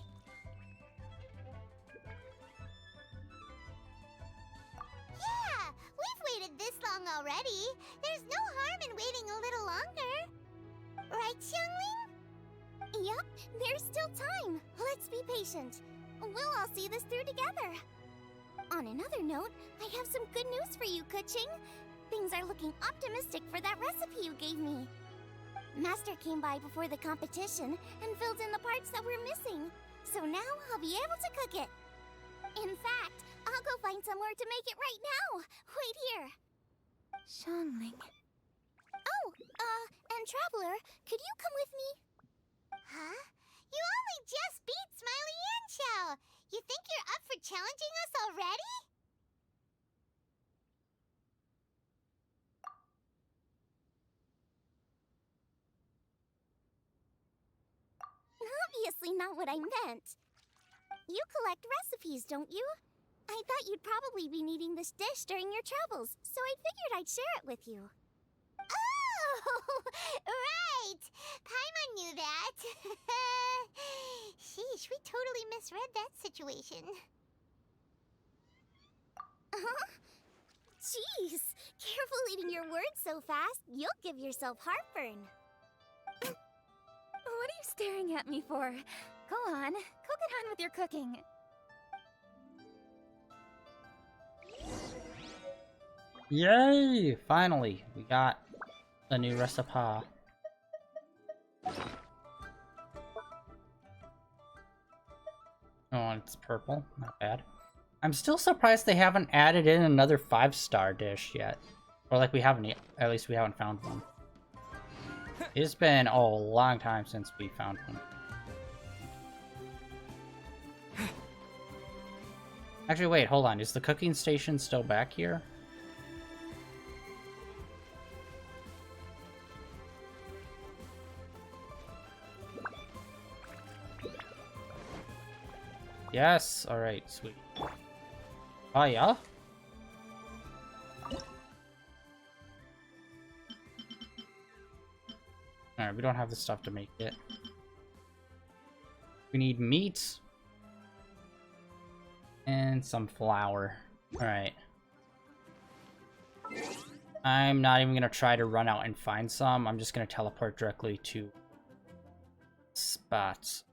Yeah, we've waited this long already. There's no harm in waiting a little longer. Right, Xiangling? Yup, there's still time. Let's be patient. We'll all see this through together. On another note, I have some good news for you, Keqing. Things are looking optimistic for that recipe you gave me. Master came by before the competition and filled in the parts that were missing. So now I'll be able to cook it. In fact, I'll go find somewhere to make it right now. Wait here. Xiangling. Oh, and Traveler, could you come with me? Huh? You only just beat Smiley and Chow. You think you're up for challenging us already? Obviously not what I meant. You collect recipes, don't you? I thought you'd probably be needing this dish during your travels, so I figured I'd share it with you. Oh, right! Paimon knew that. Sheesh, we totally misread that situation. Jeez, careful eating your words so fast, you'll give yourself heartburn. What are you staring at me for? Go on, go get on with your cooking. Yay! Finally, we got a new recipe. Oh, and it's purple. Not bad. I'm still surprised they haven't added in another 5-star dish yet. Or like we haven't yet. At least we haven't found one. It's been a long time since we found one. Actually, wait, hold on. Is the cooking station still back here? Yes! Alright, sweet. Oh, yeah? Alright, we don't have the stuff to make it. We need meat. And some flour. Alright. I'm not even gonna try to run out and find some. I'm just gonna teleport directly to spots.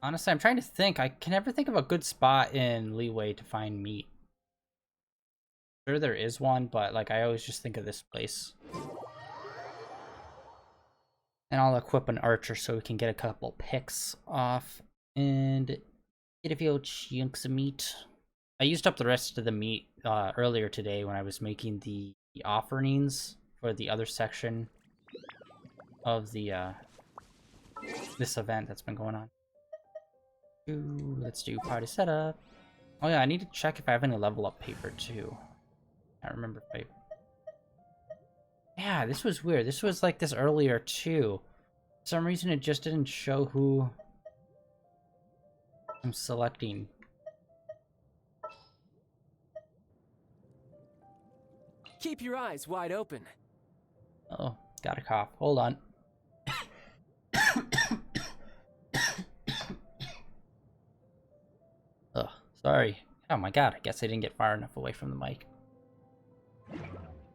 Honestly, I'm trying to think. I can never think of a good spot in Leeway to find meat. Sure there is one, but like I always just think of this place. And I'll equip an archer so we can get a couple picks off and get a few chunks of meat. I used up the rest of the meat earlier today when I was making the offerings for the other section of the this event that's been going on. Let's do party setup. Oh yeah, I need to check if I have any level up paper too. I can't remember if I... Yeah, this was weird. This was like this earlier too. For some reason it just didn't show who I'm selecting. Keep your eyes wide open. Oh, got a cough. Hold on. Ugh, sorry. Oh my god, I guess I didn't get far enough away from the mic.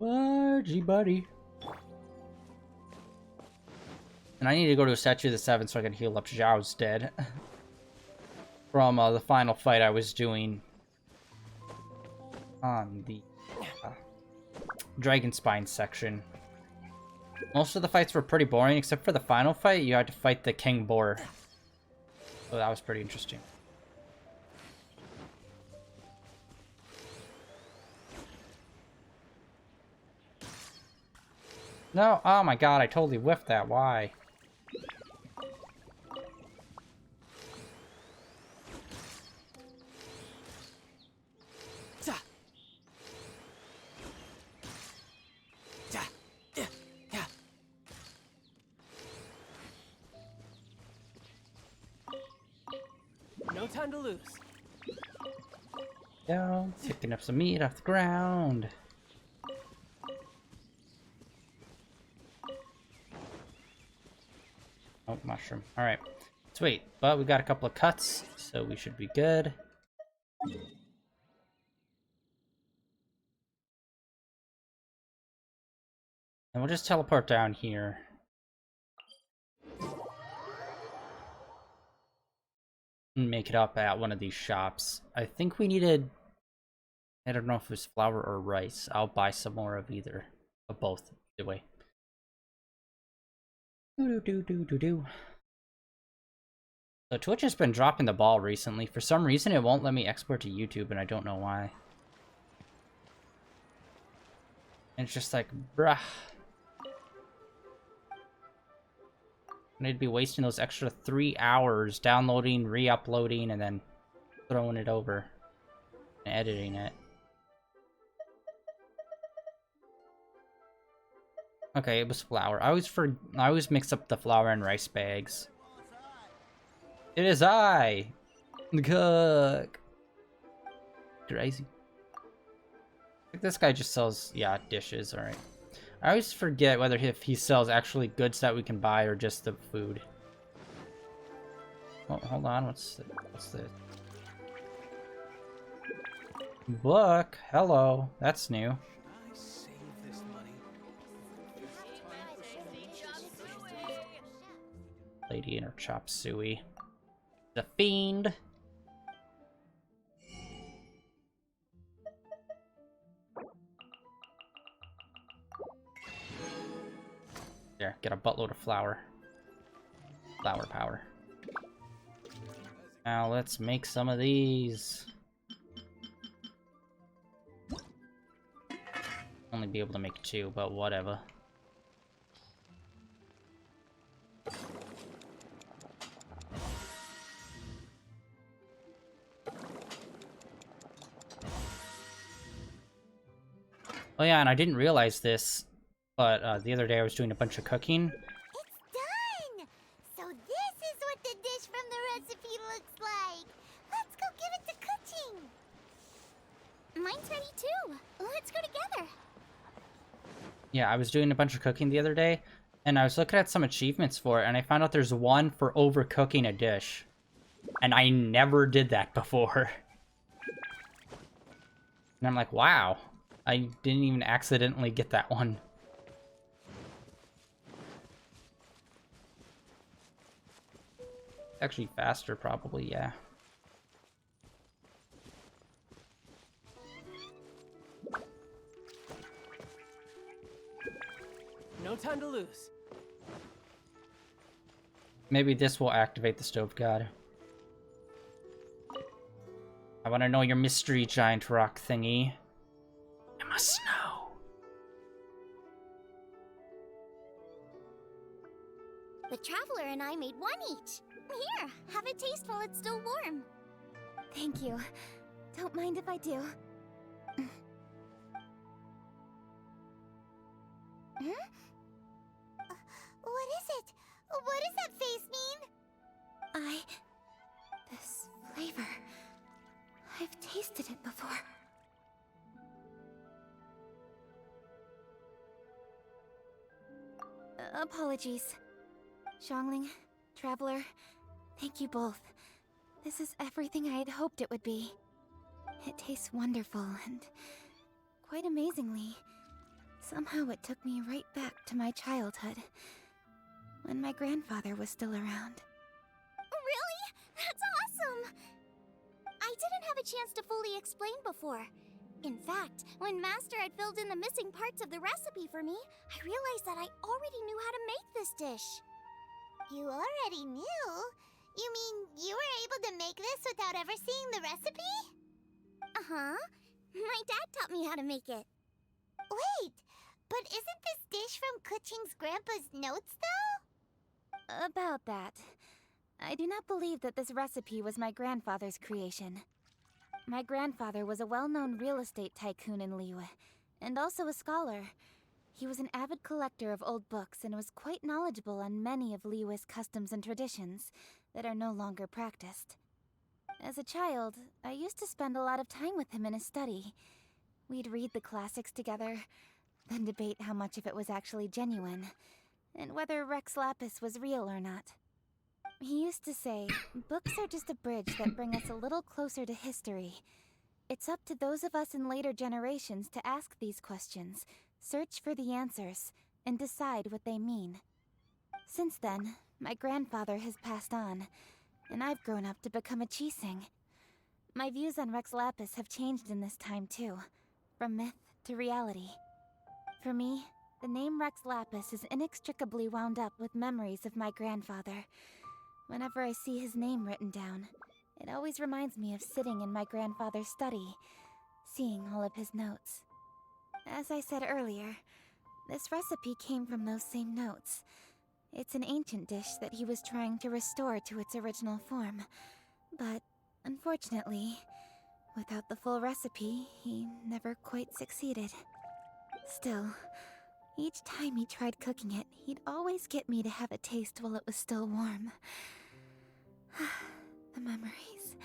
Budgie buddy. And I need to go to a statue of the 7 so I can heal up Zhao's dead. From the final fight I was doing on the Dragon Spine section. Most of the fights were pretty boring, except for the final fight. You had to fight the King Boar. So that was pretty interesting. No, oh my god, I totally whiffed that. Why? No time to lose. Down, picking up some meat off the ground. Oh, mushroom. Alright. Sweet. But we got a couple of cuts, so we should be good. And we'll just teleport down here. And make it up at one of these shops. I think we needed... I don't know if it was flour or rice. I'll buy some more of either. Of both, either way. Do. So Twitch has been dropping the ball recently. For some reason, it won't let me export to YouTube, and I don't know why. And it's just like, bruh. I'd be wasting those extra 3 hours downloading, re-uploading, and then throwing it over and editing it. Okay, it was flour. I always mix up the flour and rice bags. It is I, the cook. Crazy. I think this guy just sells, yeah, dishes. All right. I always forget whether if he sells actually goods that we can buy or just the food. Oh, hold on. What's this? Book. Hello. That's new. Lady in her chop suey. The fiend. There, get a buttload of flour. Flour power. Now let's make some of these. Only be able to make 2, but whatever. Oh yeah, and I didn't realize this, but the other day I was doing a bunch of cooking. It's done! So this is what the dish from the recipe looks like. Let's go give it to cooking. Mine's ready too. Let's go together. Yeah, I was doing a bunch of cooking the other day, and I was looking at some achievements for it, and I found out there's one for overcooking a dish. And I never did that before. And I'm like, wow. I didn't even accidentally get that one. Actually faster, probably, yeah. No time to lose. Maybe this will activate the stove god. I want to know your mystery, giant rock thingy. I must know. The Traveler and I made one each. Here, have a taste while it's still warm. Thank you. Don't mind if I do. What is it? What does that face mean? This flavor. I've tasted it before. Apologies. Xiangling, Traveler, thank you both. This is everything I had hoped it would be. It tastes wonderful and quite amazingly. Somehow it took me right back to my childhood, when my grandfather was still around. Really? That's awesome! I didn't have a chance to fully explain before. In fact, when Master had filled in the missing parts of the recipe for me, I realized that I already knew how to make this dish. You already knew? You mean you were able to make this without ever seeing the recipe? Uh-huh. My dad taught me how to make it. Wait, but isn't this dish from Kuching's grandpa's notes, though? About that, I do not believe that this recipe was my grandfather's creation. My grandfather was a well-known real estate tycoon in Liyue, and also a scholar. He was an avid collector of old books and was quite knowledgeable on many of Liyue's customs and traditions that are no longer practiced. As a child, I used to spend a lot of time with him in his study. We'd read the classics together, then debate how much of it was actually genuine, and whether Rex Lapis was real or not. He used to say, books are just a bridge that bring us a little closer to history. It's up to those of us in later generations to ask these questions, search for the answers, and decide what they mean. Since then, my grandfather has passed on, and I've grown up to become a Chising. My views on Rex Lapis have changed in this time too, from myth to reality. For me, The name Rex Lapis is inextricably wound up with memories of my grandfather. Whenever I see his name written down, it always reminds me of sitting in my grandfather's study, seeing all of his notes. As I said earlier, this recipe came from those same notes. It's an ancient dish that he was trying to restore to its original form. But, unfortunately, without the full recipe, he never quite succeeded. Still, each time he tried cooking it, he'd always get me to have a taste while it was still warm. The memories.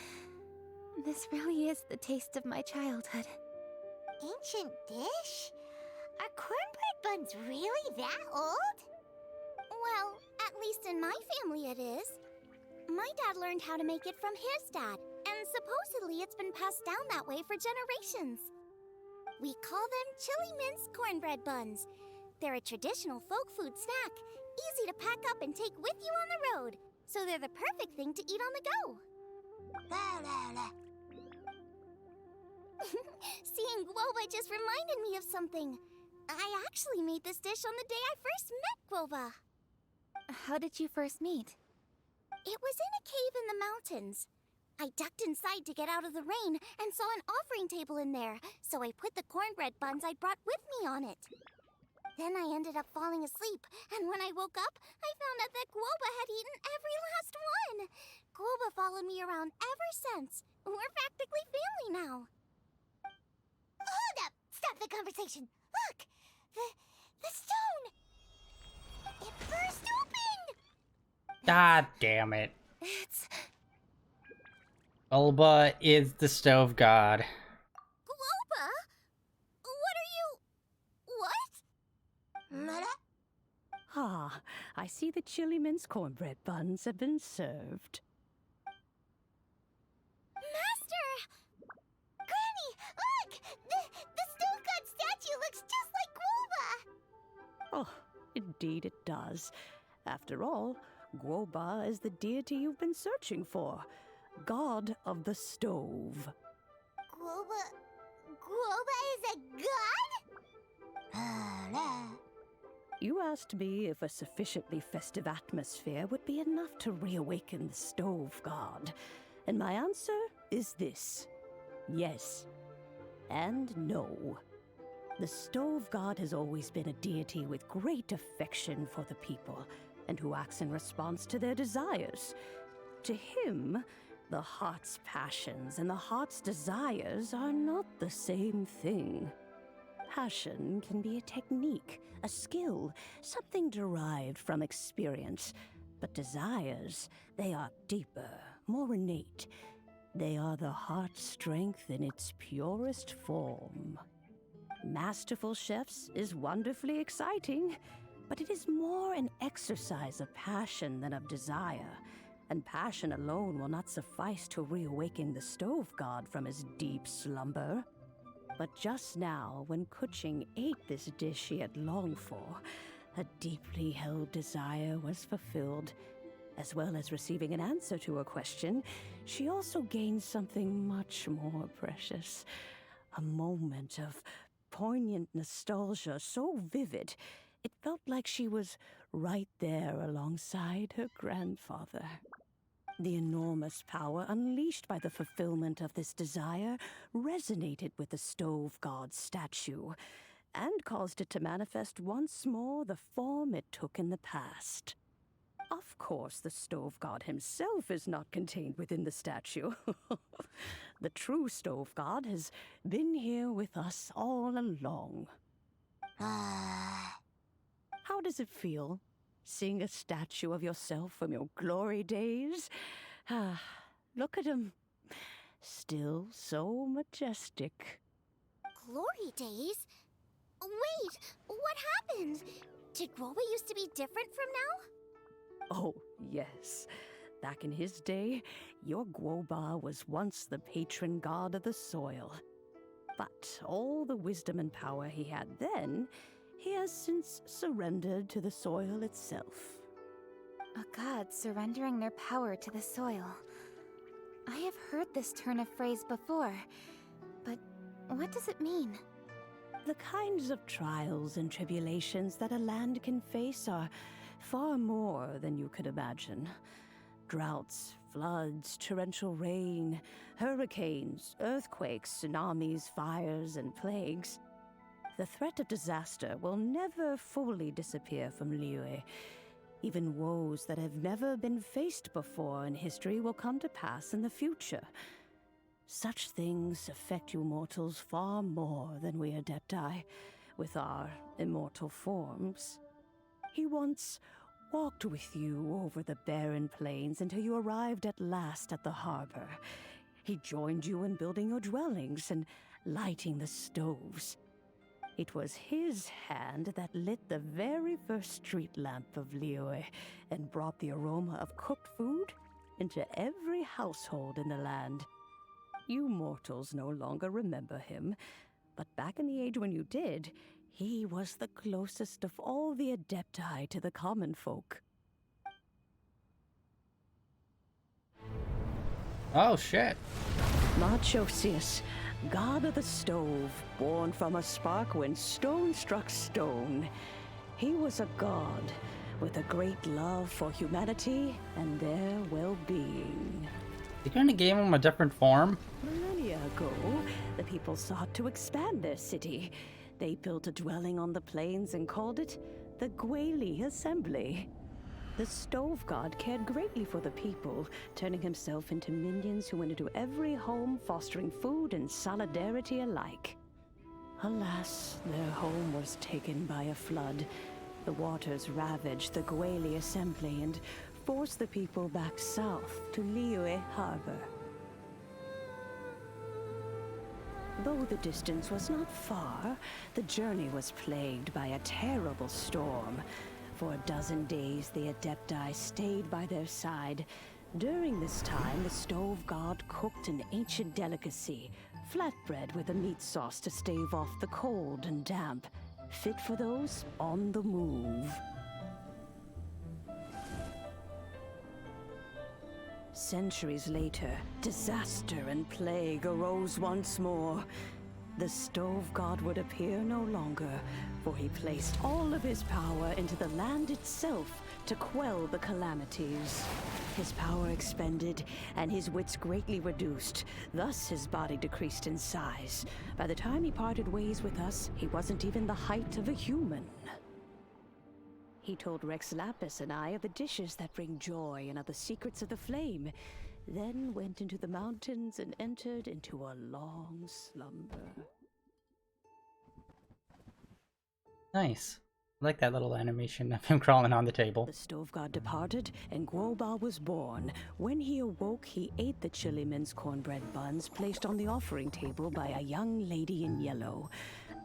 This really is the taste of my childhood. Ancient dish? Are cornbread buns really that old? Well, at least in my family it is. My dad learned how to make it from his dad, and supposedly it's been passed down that way for generations. We call them chili minced cornbread buns. They're a traditional folk food snack, easy to pack up and take with you on the road, so they're the perfect thing to eat on the go. Seeing Guoba just reminded me of something. I actually made this dish on the day I first met Guoba. How did you first meet? It was in a cave in the mountains. I ducked inside to get out of the rain and saw an offering table in there, so I put the cornbread buns I'd brought with me on it. Then I ended up falling asleep, and when I woke up, I found out that Guoba had eaten every last one. Guoba followed me around ever since. We're practically family now. Hold up! Stop the conversation! Look! The stone! It burst open! God damn it. It's... Ulba is the stove god. Guoba? What are you... What? Ah, I see the chili mince cornbread buns have been served. Master! Granny, look! The stone god statue looks just like Guoba! Oh, indeed it does. After all, Guoba is the deity you've been searching for. God of the stove. Guoba is a god? You asked me if a sufficiently festive atmosphere would be enough to reawaken the stove god. And my answer is this. Yes. And no. The stove god has always been a deity with great affection for the people, and who acts in response to their desires. To him, the heart's passions and the heart's desires are not the same thing. Passion can be a technique, a skill, something derived from experience. But desires, they are deeper, more innate. They are the heart's strength in its purest form. Masterful chefs is wonderfully exciting, but it is more an exercise of passion than of desire. And passion alone will not suffice to reawaken the stove god from his deep slumber. But just now, when Kuching ate this dish he had longed for, a deeply held desire was fulfilled. As well as receiving an answer to a question, she also gained something much more precious. A moment of poignant nostalgia so vivid, it felt like she was right there alongside her grandfather. The enormous power unleashed by the fulfillment of this desire resonated with the stove god's statue, and caused it to manifest once more the form it took in the past. Of course, the stove god himself is not contained within the statue. The true stove god has been here with us all along. How does it feel, seeing a statue of yourself from your glory days? Look at him. Still so majestic. Glory days? Wait, what happened? Did Guoba used to be different from now? Oh, yes. Back in his day, your Guoba was once the patron god of the soil. But all the wisdom and power he had then, he has since surrendered to the soil itself. A god surrendering their power to the soil. I have heard this turn of phrase before, but what does it mean? The kinds of trials and tribulations that a land can face are far more than you could imagine. Droughts, floods, torrential rain, hurricanes, earthquakes, tsunamis, fires, and plagues. The threat of disaster will never fully disappear from Liyue. Even woes that have never been faced before in history will come to pass in the future. Such things affect you mortals far more than we Adepti, with our immortal forms. He once walked with you over the barren plains until you arrived at last at the harbor. He joined you in building your dwellings and lighting the stoves. It was his hand that lit the very first street lamp of Liyue and brought the aroma of cooked food into every household in the land. You mortals no longer remember him, but back in the age when you did, he was the closest of all the Adepti to the common folk. Oh, shit. Marchosius, god of the stove, born from a spark when stone struck stone. He was a god with a great love for humanity and their well-being. They kinda gave him a different form. Millennia ago, the people sought to expand their city. They built a dwelling on the plains and called it the Gweli Assembly. The stove god cared greatly for the people, turning himself into minions who went into every home, fostering food and solidarity alike. Alas, their home was taken by a flood. The waters ravaged the Gweli Assembly and forced the people back south to Liyue Harbor. Though the distance was not far, the journey was plagued by a terrible storm. For a dozen days, the Adepti stayed by their side. During this time, the stove god cooked an ancient delicacy, flatbread with a meat sauce to stave off the cold and damp, fit for those on the move. Centuries later, disaster and plague arose once more. The stove god would appear no longer, for he placed all of his power into the land itself to quell the calamities. His power expended, and his wits greatly reduced. Thus his body decreased in size. By the time he parted ways with us, he wasn't even the height of a human. He told Rex Lapis and I of the dishes that bring joy and of the secrets of the flame, then went into the mountains and entered into a long slumber. Nice. I like that little animation of him crawling on the table. The stove god departed, and Guoba was born. When he awoke, he ate the chili mince cornbread buns placed on the offering table by a young lady in yellow.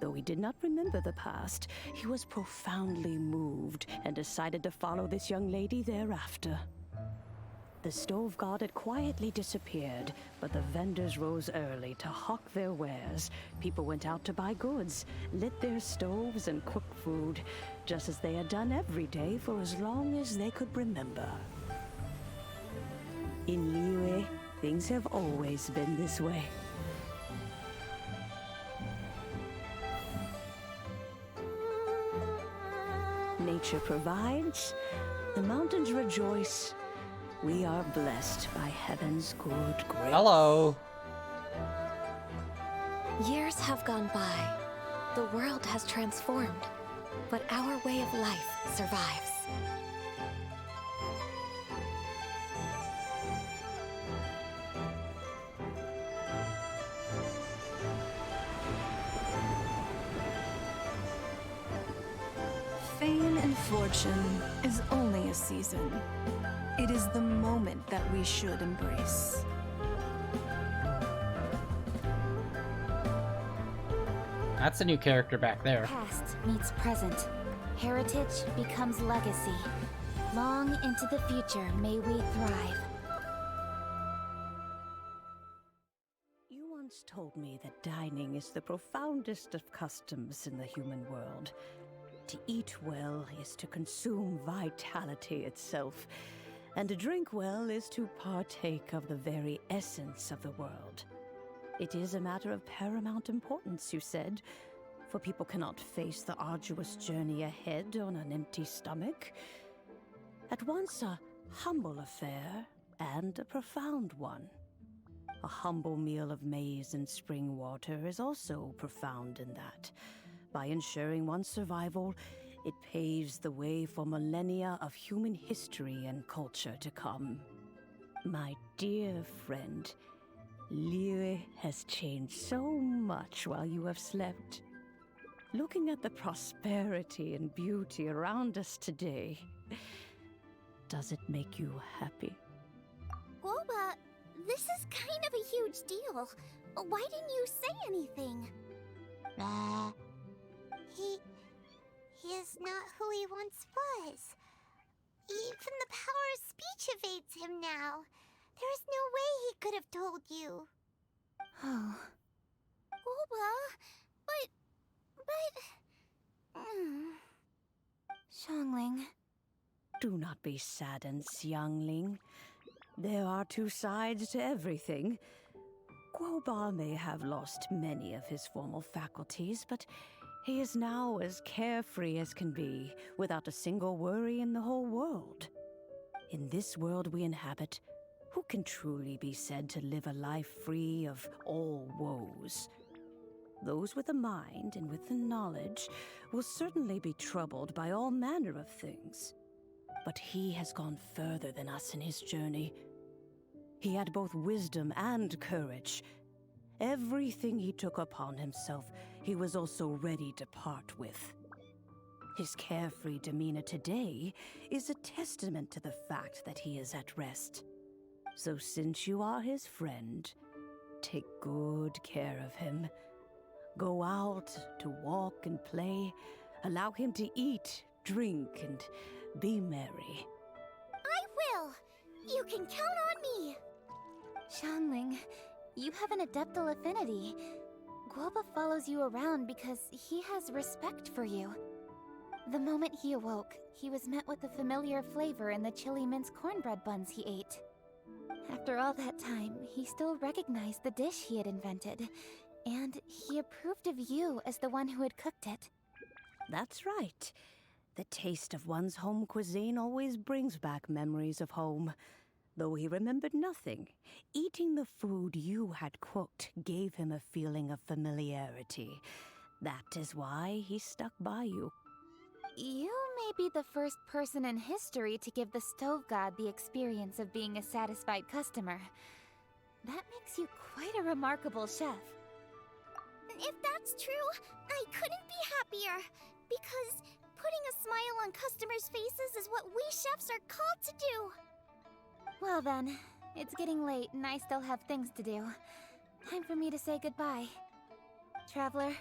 Though he did not remember the past, he was profoundly moved and decided to follow this young lady thereafter. The stove god had quietly disappeared, but the vendors rose early to hawk their wares. People went out to buy goods, lit their stoves, and cooked food, just as they had done every day for as long as they could remember. In Liyue, things have always been this way. Nature provides, the mountains rejoice. We are blessed by heaven's good grace. Hello. Years have gone by. The world has transformed, but our way of life survives. Fame and fortune is only a season. It is the moment that we should embrace. That's a new character back there. Past meets present. Heritage becomes legacy. Long into the future may we thrive. You once told me that dining is the profoundest of customs in the human world. To eat well is to consume vitality itself, and to drink well is to partake of the very essence of the world. It is a matter of paramount importance, you said, for people cannot face the arduous journey ahead on an empty stomach. At once a humble affair and a profound one. A humble meal of maize and spring water is also profound in that. By ensuring one's survival, it paves the way for millennia of human history and culture to come. My dear friend, Liyue has changed so much while you have slept. Looking at the prosperity and beauty around us today, does it make you happy? Guoba, this is kind of a huge deal. Why didn't you say anything? He is not who he once was. Even the power of speech evades him now. There is no way he could have told you. Oh. Guoba, but... Xiangling. Do not be saddened, Xiangling. There are two sides to everything. Guoba may have lost many of his formal faculties, but he is now as carefree as can be, without a single worry in the whole world. In this world we inhabit, who can truly be said to live a life free of all woes? Those with a mind and with the knowledge will certainly be troubled by all manner of things. But he has gone further than us in his journey. He had both wisdom and courage. Everything he took upon himself, he was also ready to part with. His carefree demeanor today is a testament to the fact that he is at rest. So since you are his friend, take good care of him. Go out to walk and play. Allow him to eat, drink, and be merry. I will! You can count on me! Xiangling, you have an adeptal affinity. Guoba follows you around because he has respect for you. The moment he awoke, he was met with the familiar flavor in the chili mince cornbread buns he ate. After all that time, he still recognized the dish he had invented, and he approved of you as the one who had cooked it. That's right. The taste of one's home cuisine always brings back memories of home. Though he remembered nothing, eating the food you had cooked gave him a feeling of familiarity. That is why he stuck by you. You may be the first person in history to give the stove god the experience of being a satisfied customer. That makes you quite a remarkable chef. If that's true, I couldn't be happier. Because putting a smile on customers' faces is what we chefs are called to do. Well then, it's getting late and I still have things to do. Time for me to say goodbye. Traveler,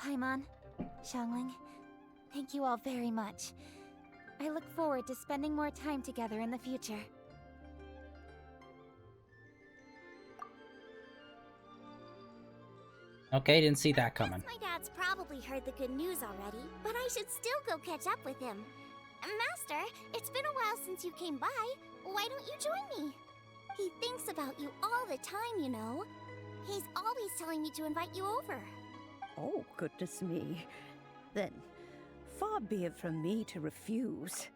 Paimon, Xiangling, thank you all very much. I look forward to spending more time together in the future. Okay, didn't see that coming. My dad's probably heard the good news already, but I should still go catch up with him. Master, it's been a while since you came by. Why don't you join me? He thinks about you all the time, you know. He's always telling me to invite you over. Oh, goodness me. Then, far be it from me to refuse.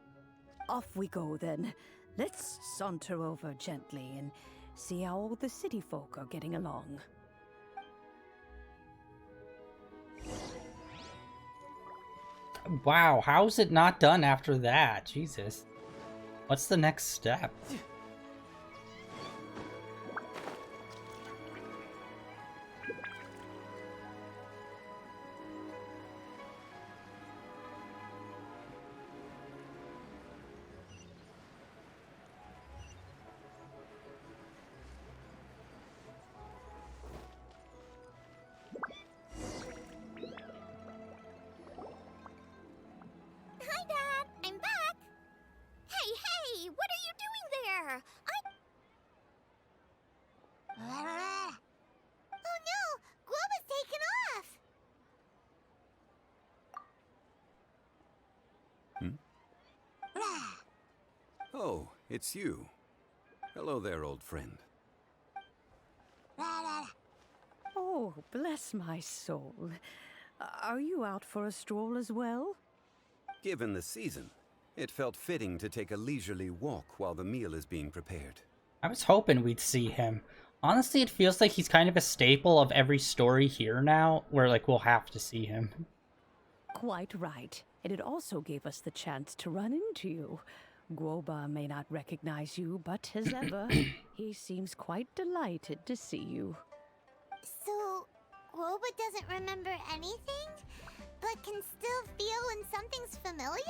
Off we go, then. Let's saunter over gently and see how all the city folk are getting along. Wow, how's it not done after that? Jesus. What's the next step? Hi, Dad! I'm back! Hey! What are you doing there? Oh no! Guoba's taken off! Oh, it's you. Hello there, old friend. Oh, bless my soul. Are you out for a stroll as well? Given the season, it felt fitting to take a leisurely walk while the meal is being prepared. I was hoping we'd see him. Honestly, it feels like he's kind of a staple of every story here now, where, like, we'll have to see him. Quite right. And it also gave us the chance to run into you. Guoba may not recognize you, but as ever, he seems quite delighted to see you. So, Woba doesn't remember anything, but can still feel when something's familiar?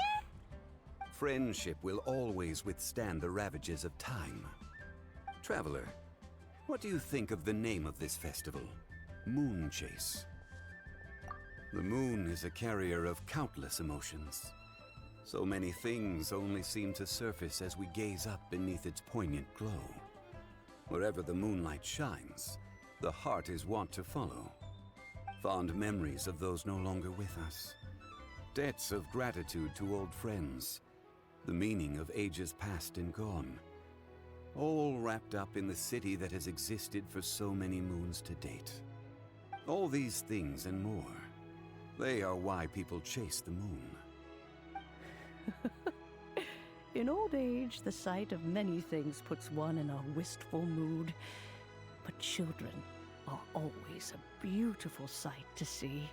Friendship will always withstand the ravages of time. Traveler, what do you think of the name of this festival? Moon Chase. The moon is a carrier of countless emotions. So many things only seem to surface as we gaze up beneath its poignant glow. Wherever the moonlight shines, the heart is wont to follow. Fond memories of those no longer with us. Debts of gratitude to old friends. The meaning of ages past and gone. All wrapped up in the city that has existed for so many moons to date. All these things and more. They are why people chase the moon. In old age, the sight of many things puts one in a wistful mood. But children are always a beautiful sight to see.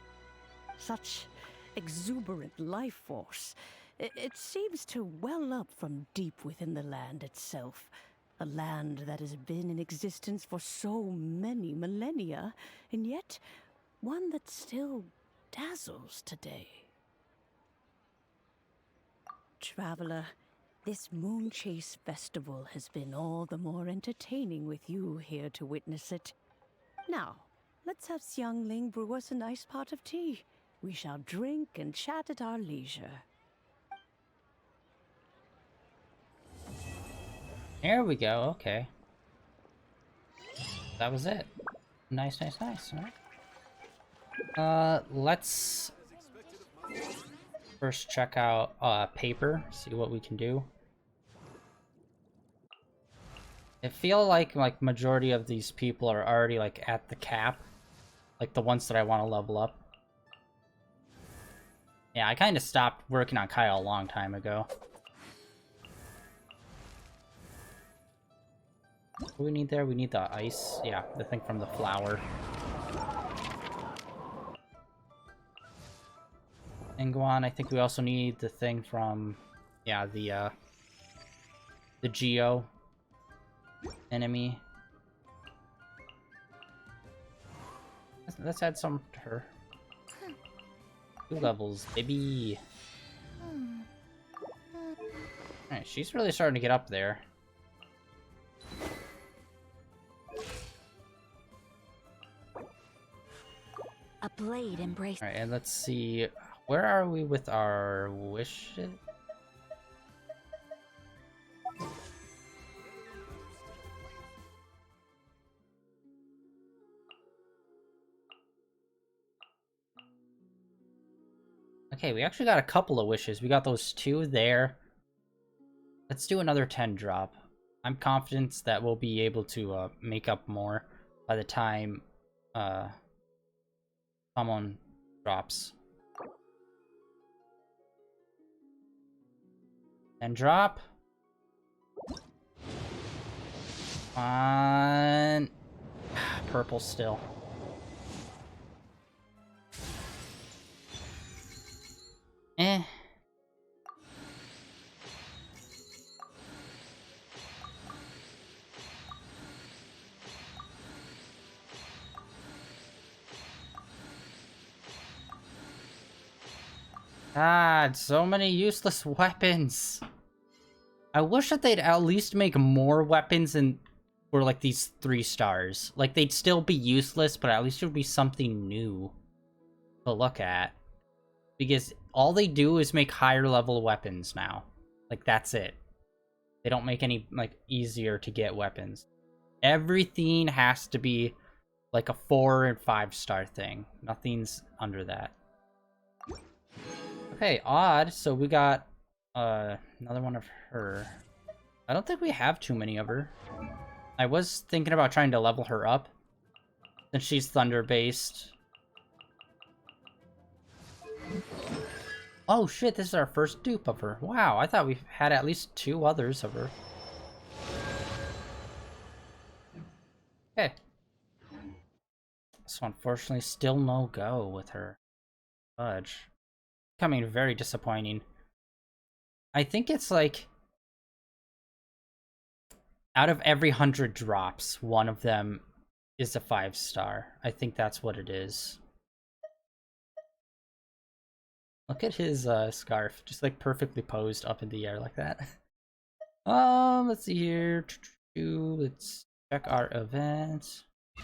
Such exuberant life force. It seems to well up from deep within the land itself. A land that has been in existence for so many millennia, and yet one that still dazzles today. Traveler, this Moon Chase Festival has been all the more entertaining with you here to witness it. Now, let's have Xiangling brew us a nice pot of tea. We shall drink and chat at our leisure. There we go, okay. That was it. Nice, nice, nice. Alright. Let's first check out paper, see what we can do. I feel like majority of these people are already like at the cap. Like the ones that I want to level up. Yeah, I kind of stopped working on Kyle a long time ago. What do we need there? We need the ice. Yeah, the thing from the flower. Inguan, I think we also need the thing from, yeah, the Geo enemy. Let's add some to her. 2 levels, baby. Alright, she's really starting to get up there. A blade embrace. Alright, and let's see. Where are we with our wishes? Okay, we actually got a couple of wishes. We got those 2 there. Let's do another 10 drop. I'm confident that we'll be able to make up more by the time someone drops. And drop. On purple still. Eh. God, so many useless weapons. I wish that they'd at least make more weapons for like these 3 stars. Like they'd still be useless, but at least it would be something new to look at. Because all they do is make higher level weapons now. Like that's it. They don't make any like easier to get weapons. Everything has to be like a 4 and 5 star thing. Nothing's under that. Okay, odd. So we got another one of her. I don't think we have too many of her. I was thinking about trying to level her up since she's thunder based. Oh shit, this is our first dupe of her. Wow, I thought we had at least 2 others of her. Okay. So unfortunately, still no go with her. Fudge. Becoming very disappointing. I think it's like, out of every 100 drops, one of them is a 5-star. I think that's what it is. Look at his scarf, just like perfectly posed up in the air like that. Let's see here. Let's check our events. I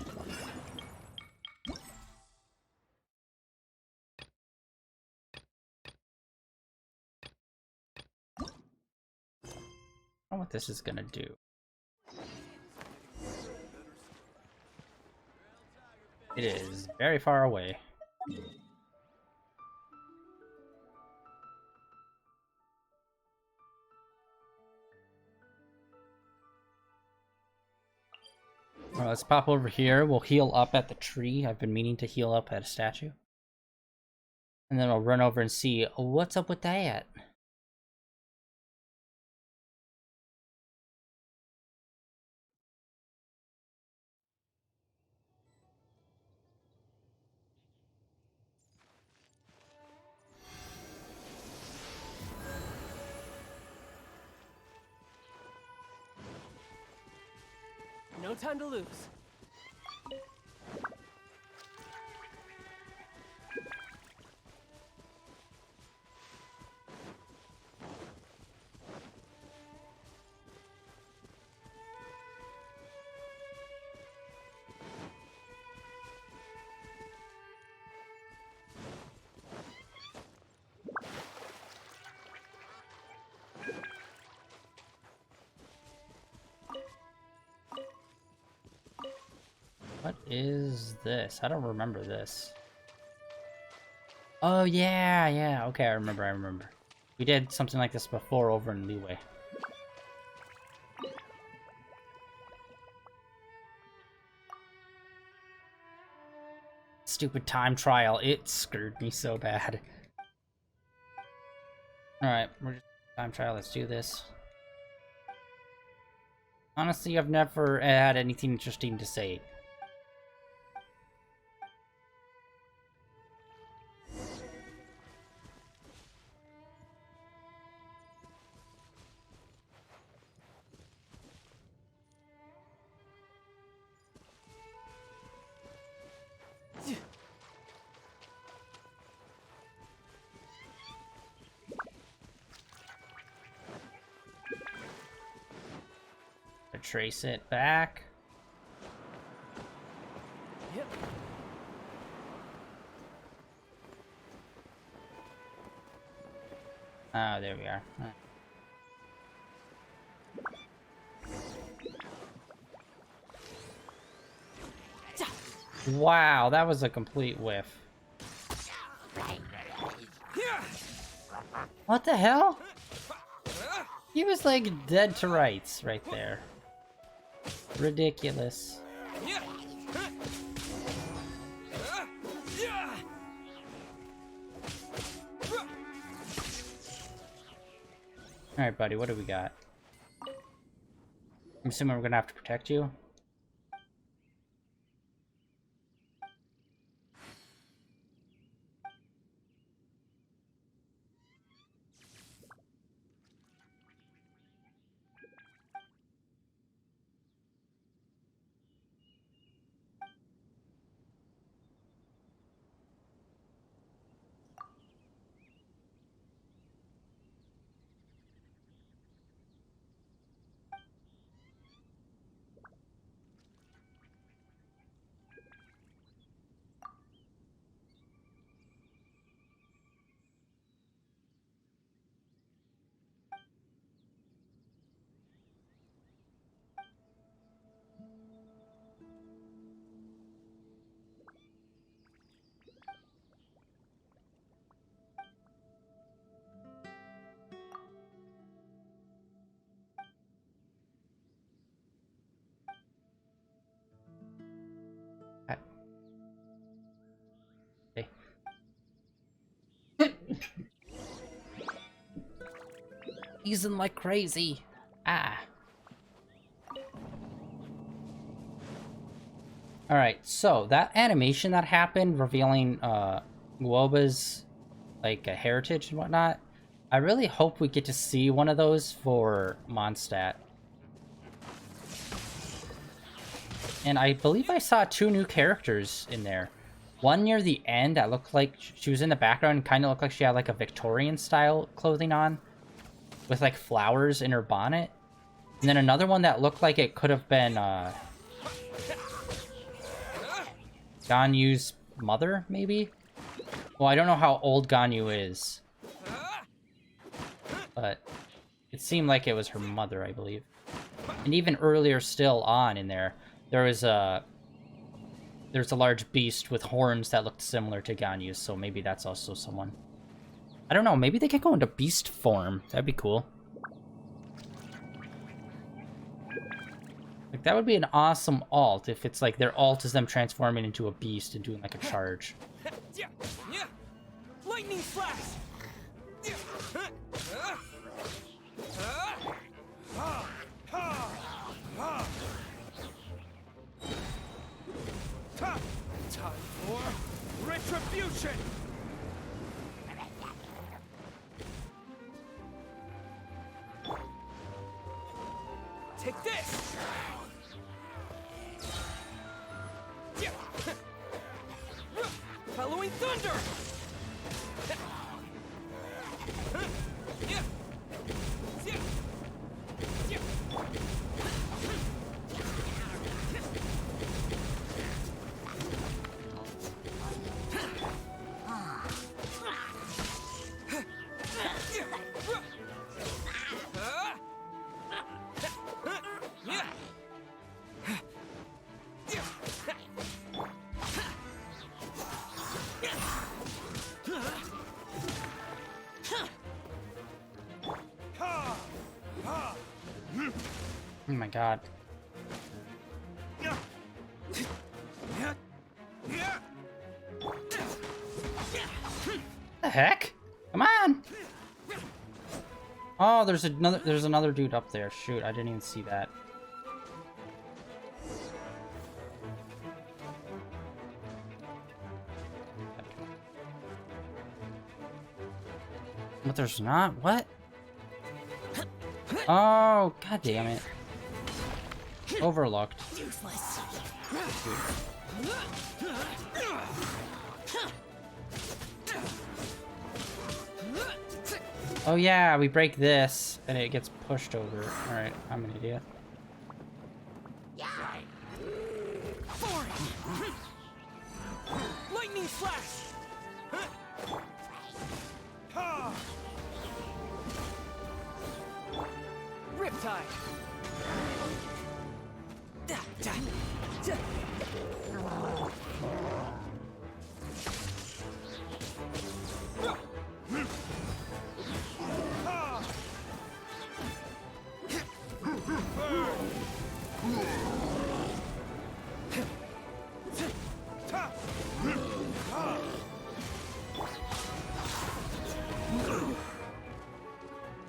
don't know what this is gonna do. It is very far away. Alright, let's pop over here. We'll heal up at the tree. I've been meaning to heal up at a statue. And then I'll run over and see what's up with that. No time to lose. What is this? I don't remember this. Oh, yeah. Okay, I remember. We did something like this before over in Leeway. Stupid time trial. It screwed me so bad. Alright, we're just time trial. Let's do this. Honestly, I've never had anything interesting to say. Trace it back. Yep. Oh, there we are. Wow, that was a complete whiff. What the hell? He was like dead to rights right there. Ridiculous. Alright, buddy, what do we got? I'm assuming we're gonna have to protect you. Easing like crazy. Ah. Alright, so that animation that happened revealing Guoba's like a heritage and whatnot, I really hope we get to see one of those for Mondstadt. And I believe I saw 2 new characters in there. One near the end that looked like she was in the background and kind of looked like she had like a Victorian style clothing on with like flowers in her bonnet. And then another one that looked like it could have been Ganyu's mother, maybe? Well, I don't know how old Ganyu is. But it seemed like it was her mother, I believe. And even earlier still on in there, there's a large beast with horns that looked similar to Ganyu's, so maybe that's also someone. I don't know, maybe they could go into beast form. That'd be cool. Like, that would be an awesome alt if it's like their alt is them transforming into a beast and doing like a charge. Lightning flash! Time for retribution! Take this! Following thunder! Oh my god. The heck? Come on! Oh, there's another dude up there. Shoot, I didn't even see that. But there's not? What? Oh, god damn it. Overlooked. Useless. Oh yeah, we break this, and it gets pushed over. Alright, I'm an idiot. Lightning flash! Riptide!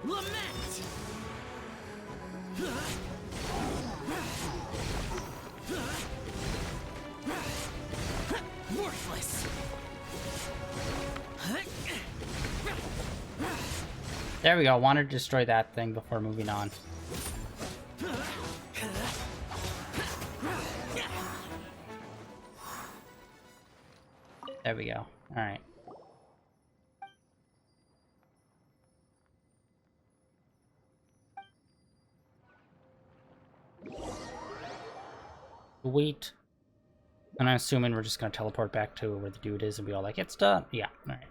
Lament! Worthless! There we go. Wanted to destroy that thing before moving on. There we go. Alright. Sweet. And I'm assuming we're just gonna teleport back to where the dude is and be all like, it's done. Yeah, alright.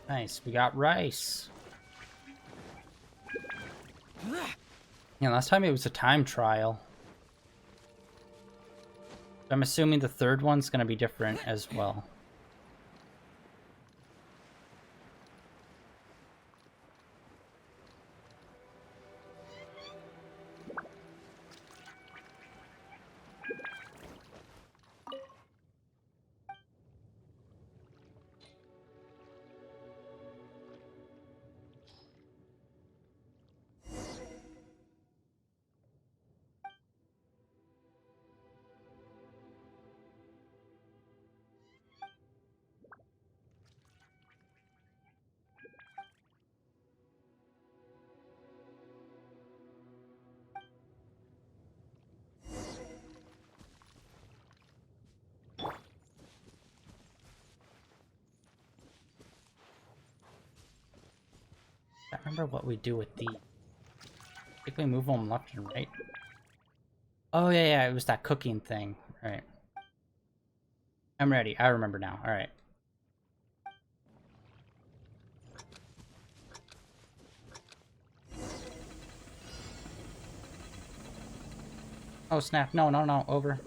Nice, we got rice. Yeah, last time it was a time trial. I'm assuming the third one's gonna be different as well. I remember what we do with the... I think we move them left and right. Oh, yeah, yeah, it was that cooking thing. Right. I'm ready. I remember now. Alright. Oh, snap. No, no, no. Over.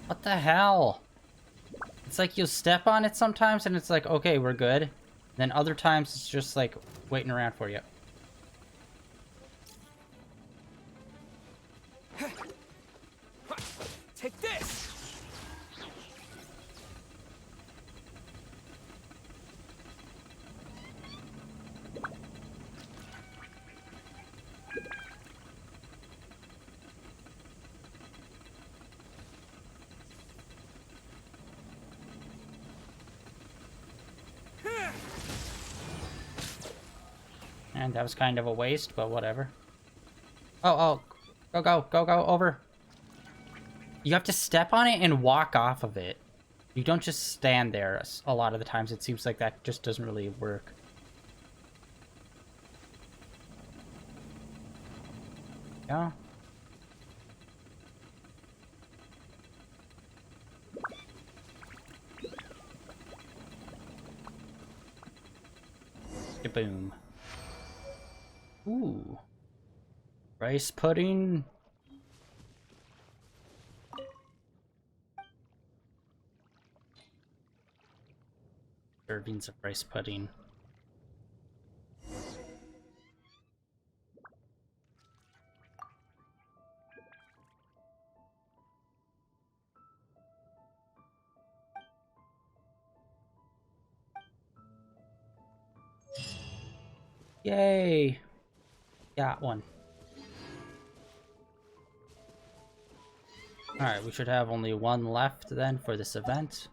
What the hell? It's like you'll step on it sometimes and it's like, okay, we're good. Then other times it's just like waiting around for you. Take this! And that was kind of a waste, but whatever. Oh, oh. Go, go, go, go, over. You have to step on it and walk off of it. You don't just stand there. A lot of the times it seems like that just doesn't really work. Yeah. Boom. Ooh. Rice pudding. Servings of rice pudding. Yay! Got one. Alright, we should have only one left then for this event.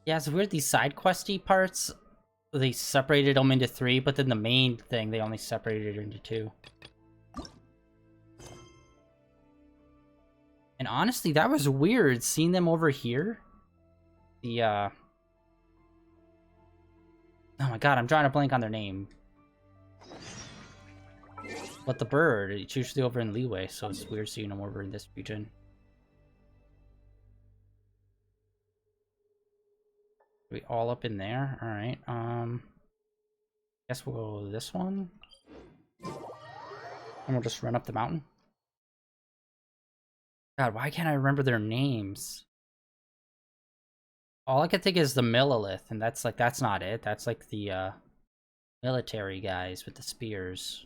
Yeah, it's weird, these side questy parts, they separated them into 3, but then the main thing, they only separated it into 2. And honestly, that was weird, seeing them over here. The, oh my god, I'm drawing a blank on their name. But the bird, it's usually over in Leeway, so it's weird seeing them over in this region. Are we all up in there? Alright, guess we'll go this one. And we'll just run up the mountain. God, why can't I remember their names? All I can think is the Millilith, and that's like, that's not it. That's like the, military guys with the spears.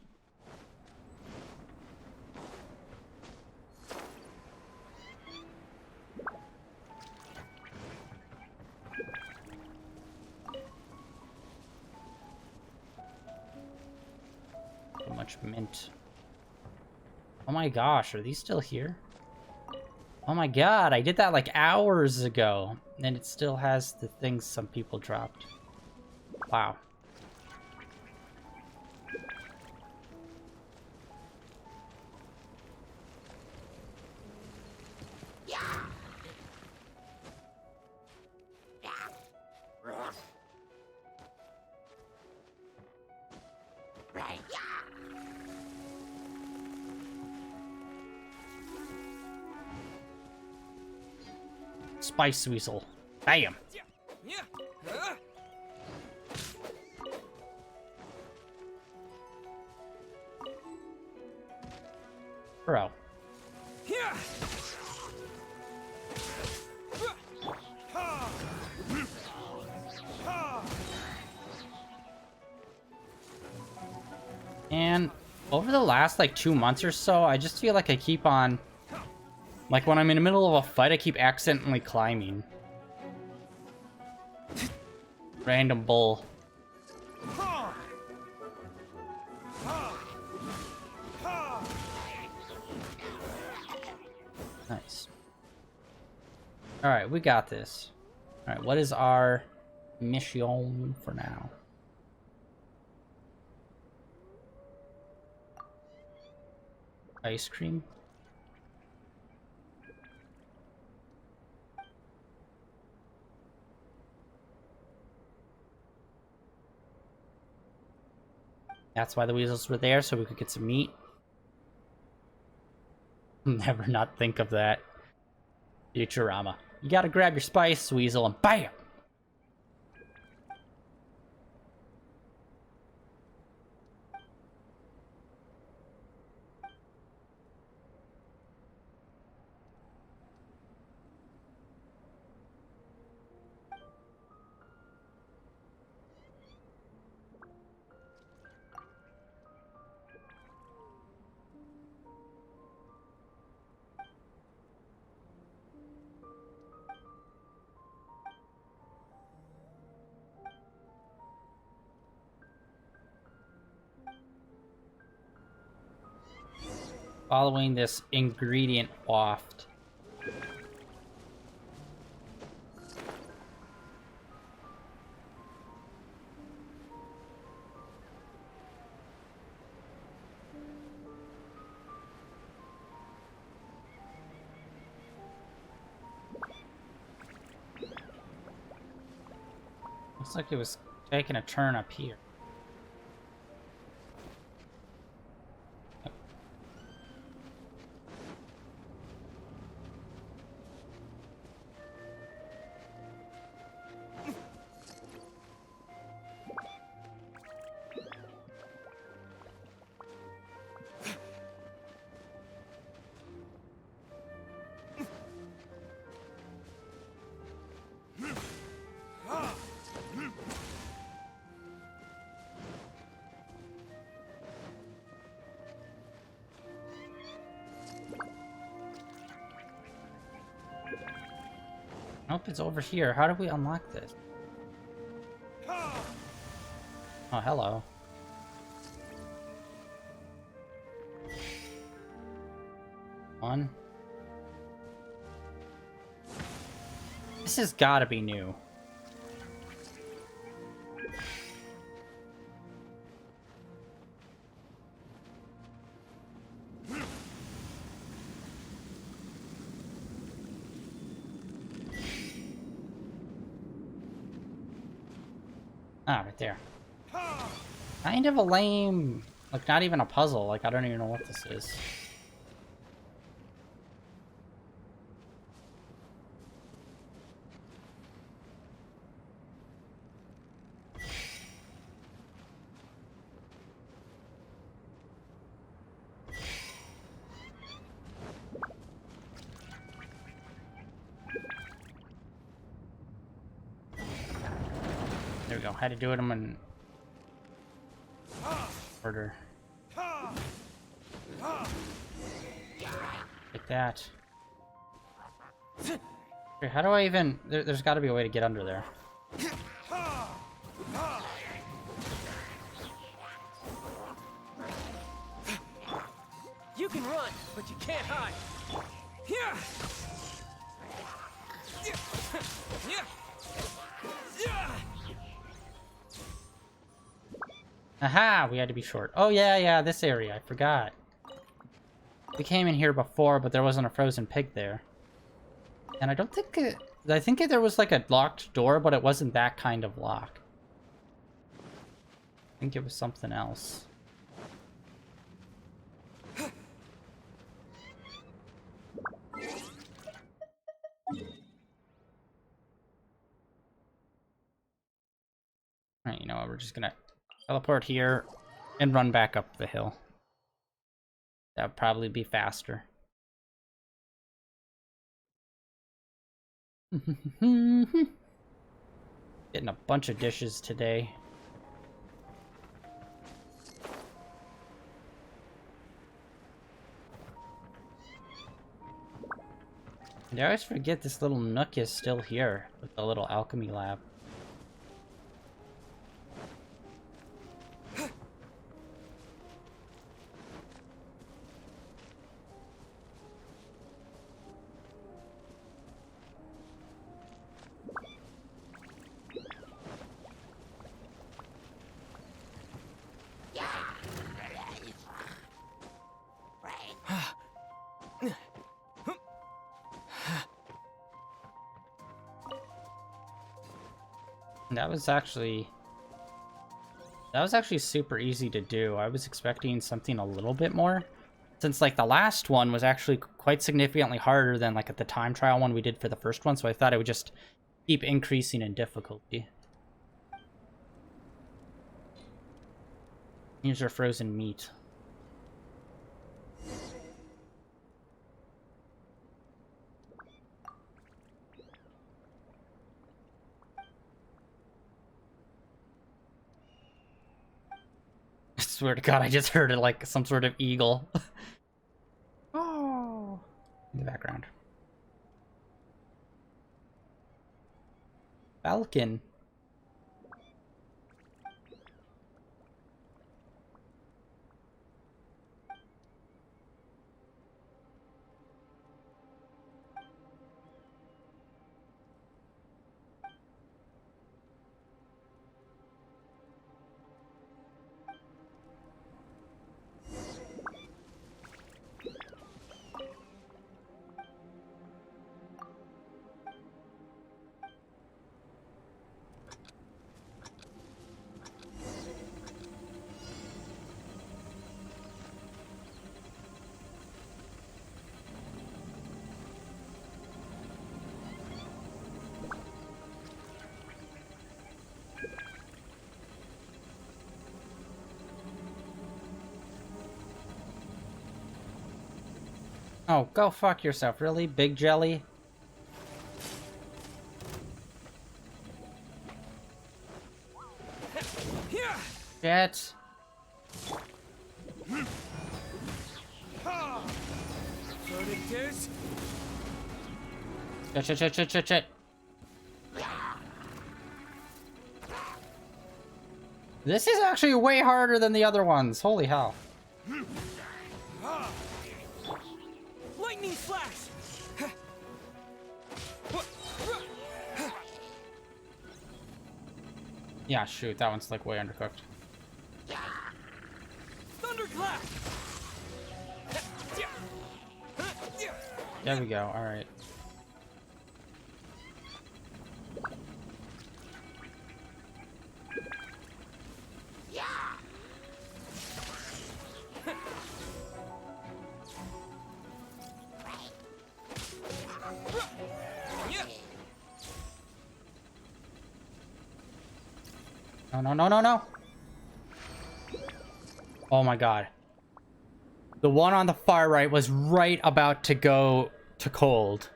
So much mint. Oh my gosh, are these still here? Oh my god, I did that like hours ago, and it still has the things some people dropped. Wow. Spice Weasel. Bam! Bro. And over the last like 2 months or so, I just feel like I keep on, like when I'm in the middle of a fight, I keep accidentally climbing. Random bull. Nice. Alright, we got this. Alright, what is our mission for now? Ice cream? That's why the weasels were there, so we could get some meat. Never not think of that. Futurama. You gotta grab your spice, weasel, and BAM! Following this ingredient waft. Looks like it was taking a turn up here. Nope, it's over here. How do we unlock this? Oh, hello. One. This has gotta be new. Ah, right there. Kind of a lame, like not even a puzzle, like I don't even know what this is. There we go. Had to do it in order. Like that. Okay, how do I even... There's got to be a way to get under there. You can run, but you can't hide. Yeah. Aha! We had to be short. Oh, yeah, this area. I forgot. We came in here before, but there wasn't a frozen pig there. And I don't think it... I think there was like a locked door, but it wasn't that kind of lock. I think it was something else. Alright, you know what? We're just gonna teleport here and run back up the hill. That would probably be faster. Getting a bunch of dishes today. And I always forget this little nook is still here with the little alchemy lab. That was actually super easy to do. I was expecting something a little bit more, since like the last one was actually quite significantly harder than like at the time trial one we did for the first one, so I thought it would just keep increasing in difficulty. Here's our frozen meat. I swear to God, I just heard it like some sort of eagle. Oh, in the background. Falcon. Oh, go fuck yourself, really? Big jelly? Shit. Shit. This is actually way harder than the other ones. Holy hell. Lightning flash! Yeah, shoot, that one's like way undercooked. Thunderclap! There we go, alright. No. Oh my god. The one on the far right was right about to go to cold.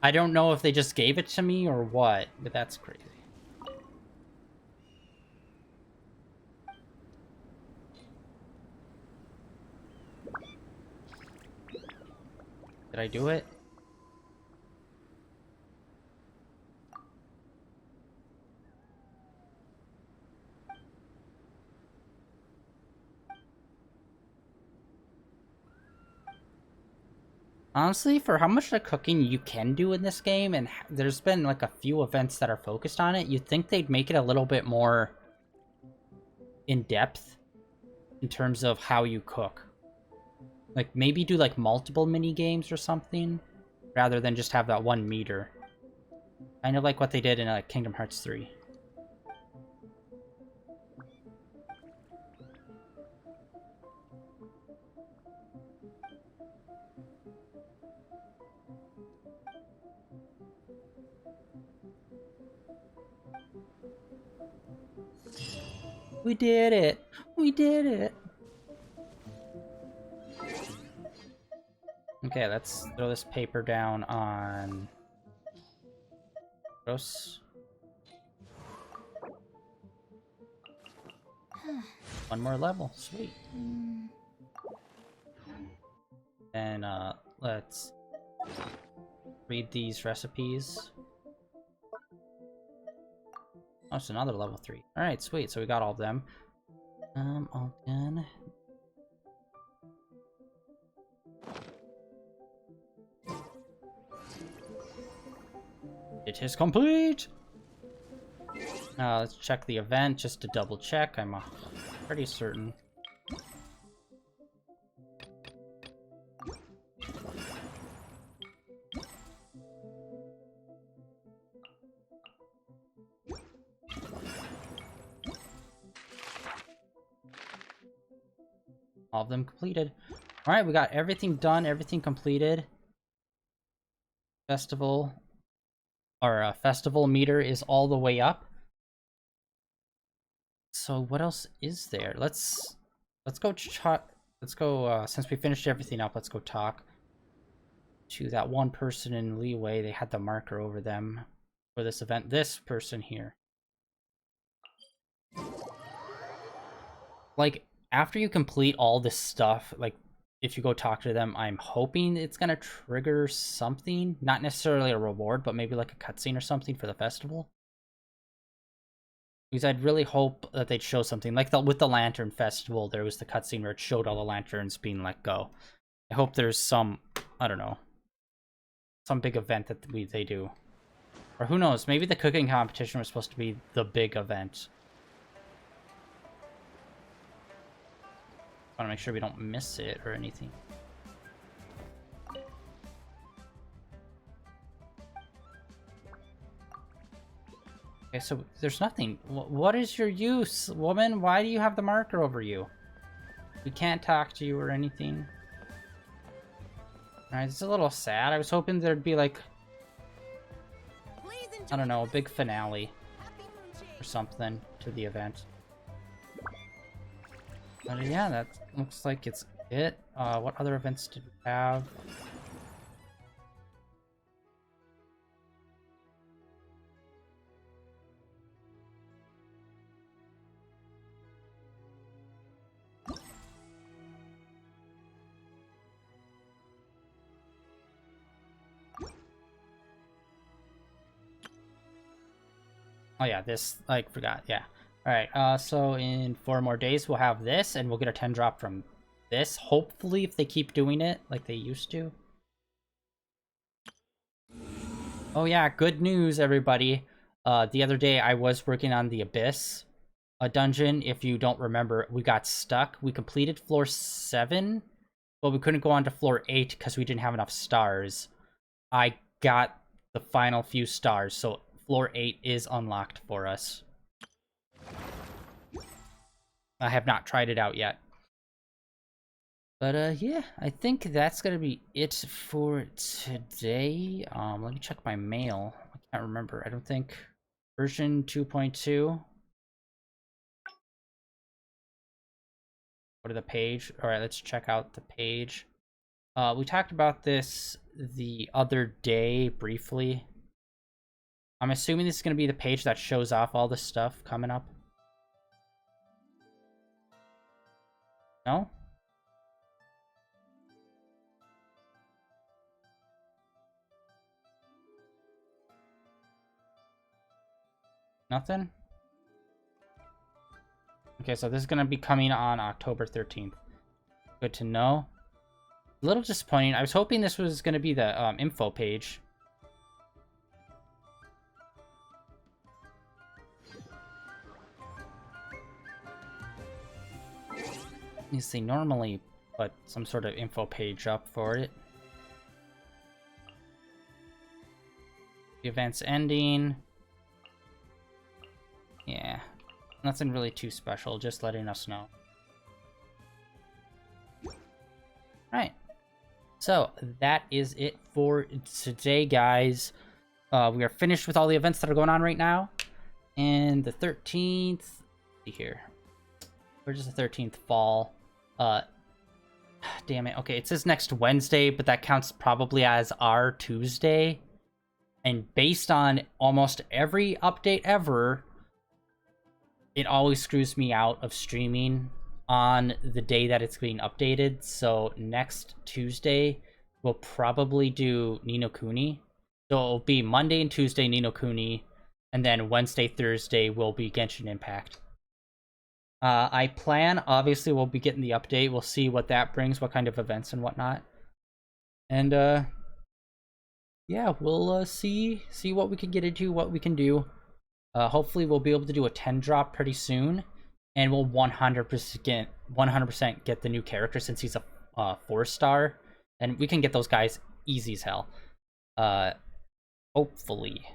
I don't know if they just gave it to me or what, but that's crazy. Did I do it? Honestly, for how much of cooking you can do in this game, and there's been like a few events that are focused on it, you'd think they'd make it a little bit more in-depth in terms of how you cook. Like, maybe do like multiple mini games or something, rather than just have that one meter. Kind of like what they did in like Kingdom Hearts 3. We did it! We did it! Okay, let's throw this paper down on... Gross. One more level, sweet. And let's read these recipes. Oh, it's another level 3. Alright, sweet, so we got all of them. All done. It is complete! Let's check the event just to double check. I'm pretty certain. All of them completed. Alright, we got everything done, everything completed. Festival. Our festival meter is all the way up. So what else is there? Let's go since we finished everything up, let's go talk to that one person in Leeway. They had the marker over them for this event. This person here. Like, after you complete all this stuff, like, if you go talk to them, I'm hoping it's gonna trigger something. Not necessarily a reward, but maybe like a cutscene or something for the festival. Because I'd really hope that they'd show something. Like with the Lantern Festival, there was the cutscene where it showed all the lanterns being let go. I hope there's some, I don't know, some big event that they do. Or who knows, maybe the cooking competition was supposed to be the big event. I want to make sure we don't miss it or anything. Okay, so there's nothing. What is your use, woman? Why do you have the marker over you? We can't talk to you or anything. Alright, it's a little sad. I was hoping there'd be like, I don't know, a big finale or something to the event. But yeah, that looks like it's it. What other events did we have? Oh yeah, this, like, forgot, yeah. Alright, so in 4 more days we'll have this, and we'll get a 10 drop from this, hopefully, if they keep doing it like they used to. Oh yeah, good news, everybody. The other day I was working on the Abyss dungeon. If you don't remember, we got stuck. We completed floor 7, but we couldn't go on to floor 8 because we didn't have enough stars. I got the final few stars, so floor 8 is unlocked for us. I have not tried it out yet. But yeah, I think that's gonna be it for today. Let me check my mail. I can't remember. I don't think version 2.2. Go to the page. Alright, let's check out the page. We talked about this the other day briefly. I'm assuming this is going to be the page that shows off all the stuff coming up. No? Nothing? Okay, so this is going to be coming on October 13th. Good to know. A little disappointing. I was hoping this was going to be the info page. They normally put some sort of info page up for it. The event's ending. Yeah, nothing really too special, just letting us know. Alright, so that is it for today, guys. We are finished with all the events that are going on right now. And the 13th, let's see here. Where's the 13th fall? Damn it. Okay, it says next Wednesday, but that counts probably as our Tuesday. And based on almost every update ever, it always screws me out of streaming on the day that it's being updated. So next Tuesday, we'll probably do Ni no Kuni. So it'll be Monday and Tuesday, Ni no Kuni, and then Wednesday, Thursday will be Genshin Impact. I plan, obviously, we'll be getting the update. We'll see what that brings, what kind of events and whatnot. And, yeah, we'll see what we can get into, what we can do. Hopefully, we'll be able to do a 10 drop pretty soon. And we'll 100% get the new character since he's a 4-star. And we can get those guys easy as hell. Hopefully.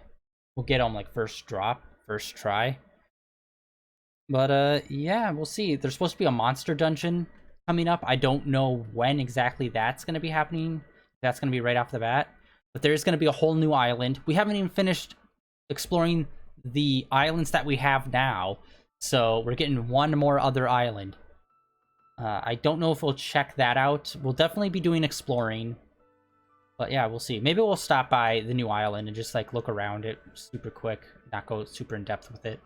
We'll get them, like, first drop, first try. But, yeah, we'll see. There's supposed to be a monster dungeon coming up. I don't know when exactly that's going to be happening. That's going to be right off the bat. But there is going to be a whole new island. We haven't even finished exploring the islands that we have now. So we're getting one more other island. I don't know if we'll check that out. We'll definitely be doing exploring. But yeah, we'll see. Maybe we'll stop by the new island and just like look around it super quick. Not go super in depth with it.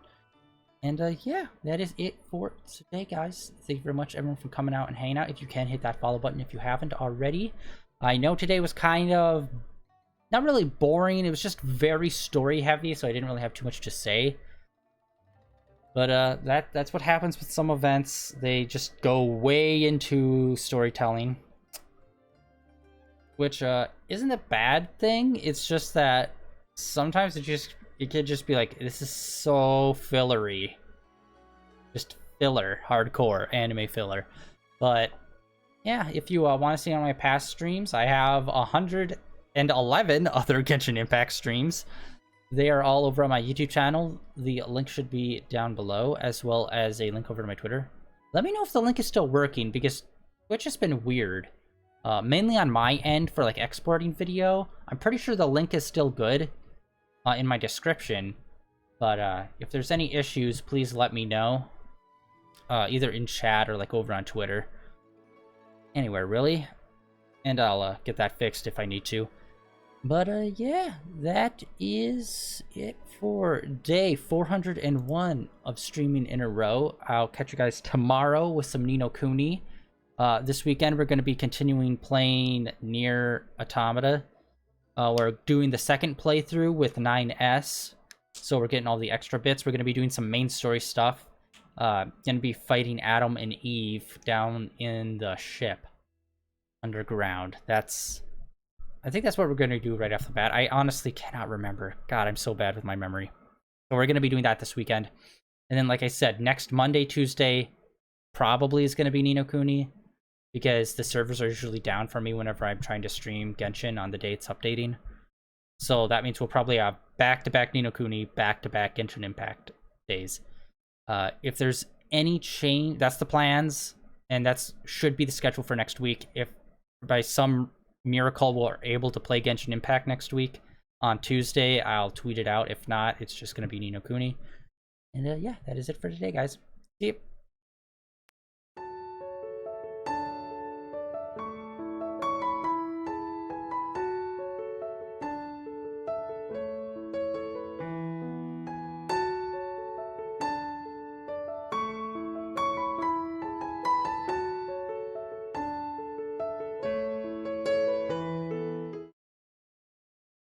And yeah, that is it for today, guys. Thank you very much, everyone, for coming out and hanging out. If you can, hit that follow button if you haven't already. I know today was kind of not really boring. It was just very story heavy, so I didn't really have too much to say. But that's what happens with some events. They just go way into storytelling, which isn't a bad thing. It's just that sometimes it could just be like, this is so fillery. Just filler, hardcore anime filler. But yeah, if you want to see on my past streams, I have 111 other Genshin Impact streams. They are all over on my YouTube channel. The link should be down below, as well as a link over to my Twitter. Let me know if the link is still working, because Twitch has been weird. Mainly on my end for like exporting video. I'm pretty sure the link is still good in my description. But if there's any issues, please let me know. Either in chat or like over on Twitter. Anywhere, really. And I'll get that fixed if I need to. But yeah, that is it for day 401 of streaming in a row. I'll catch you guys tomorrow with some Ni no Kuni. This weekend we're going to be continuing playing Nier Automata. We're doing the second playthrough with 9S, so we're getting all the extra bits. We're going to be doing some main story stuff. Going to be fighting Adam and Eve down in the ship underground. I think that's what we're going to do right off the bat. I honestly cannot remember. God, I'm so bad with my memory. So we're going to be doing that this weekend. And then, like I said, next Monday, Tuesday, probably is going to be Ni no Kuni, because the servers are usually down for me whenever I'm trying to stream Genshin on the day it's updating. So that means we'll probably have back-to-back Ni no Kuni, back-to-back Genshin Impact days. If there's any change, that's the plans, and that's should be the schedule for next week. If by some miracle we're able to play Genshin Impact next week on Tuesday, I'll tweet it out. If not, it's just going to be Ni no Kuni. And yeah, that is it for today, guys. See you.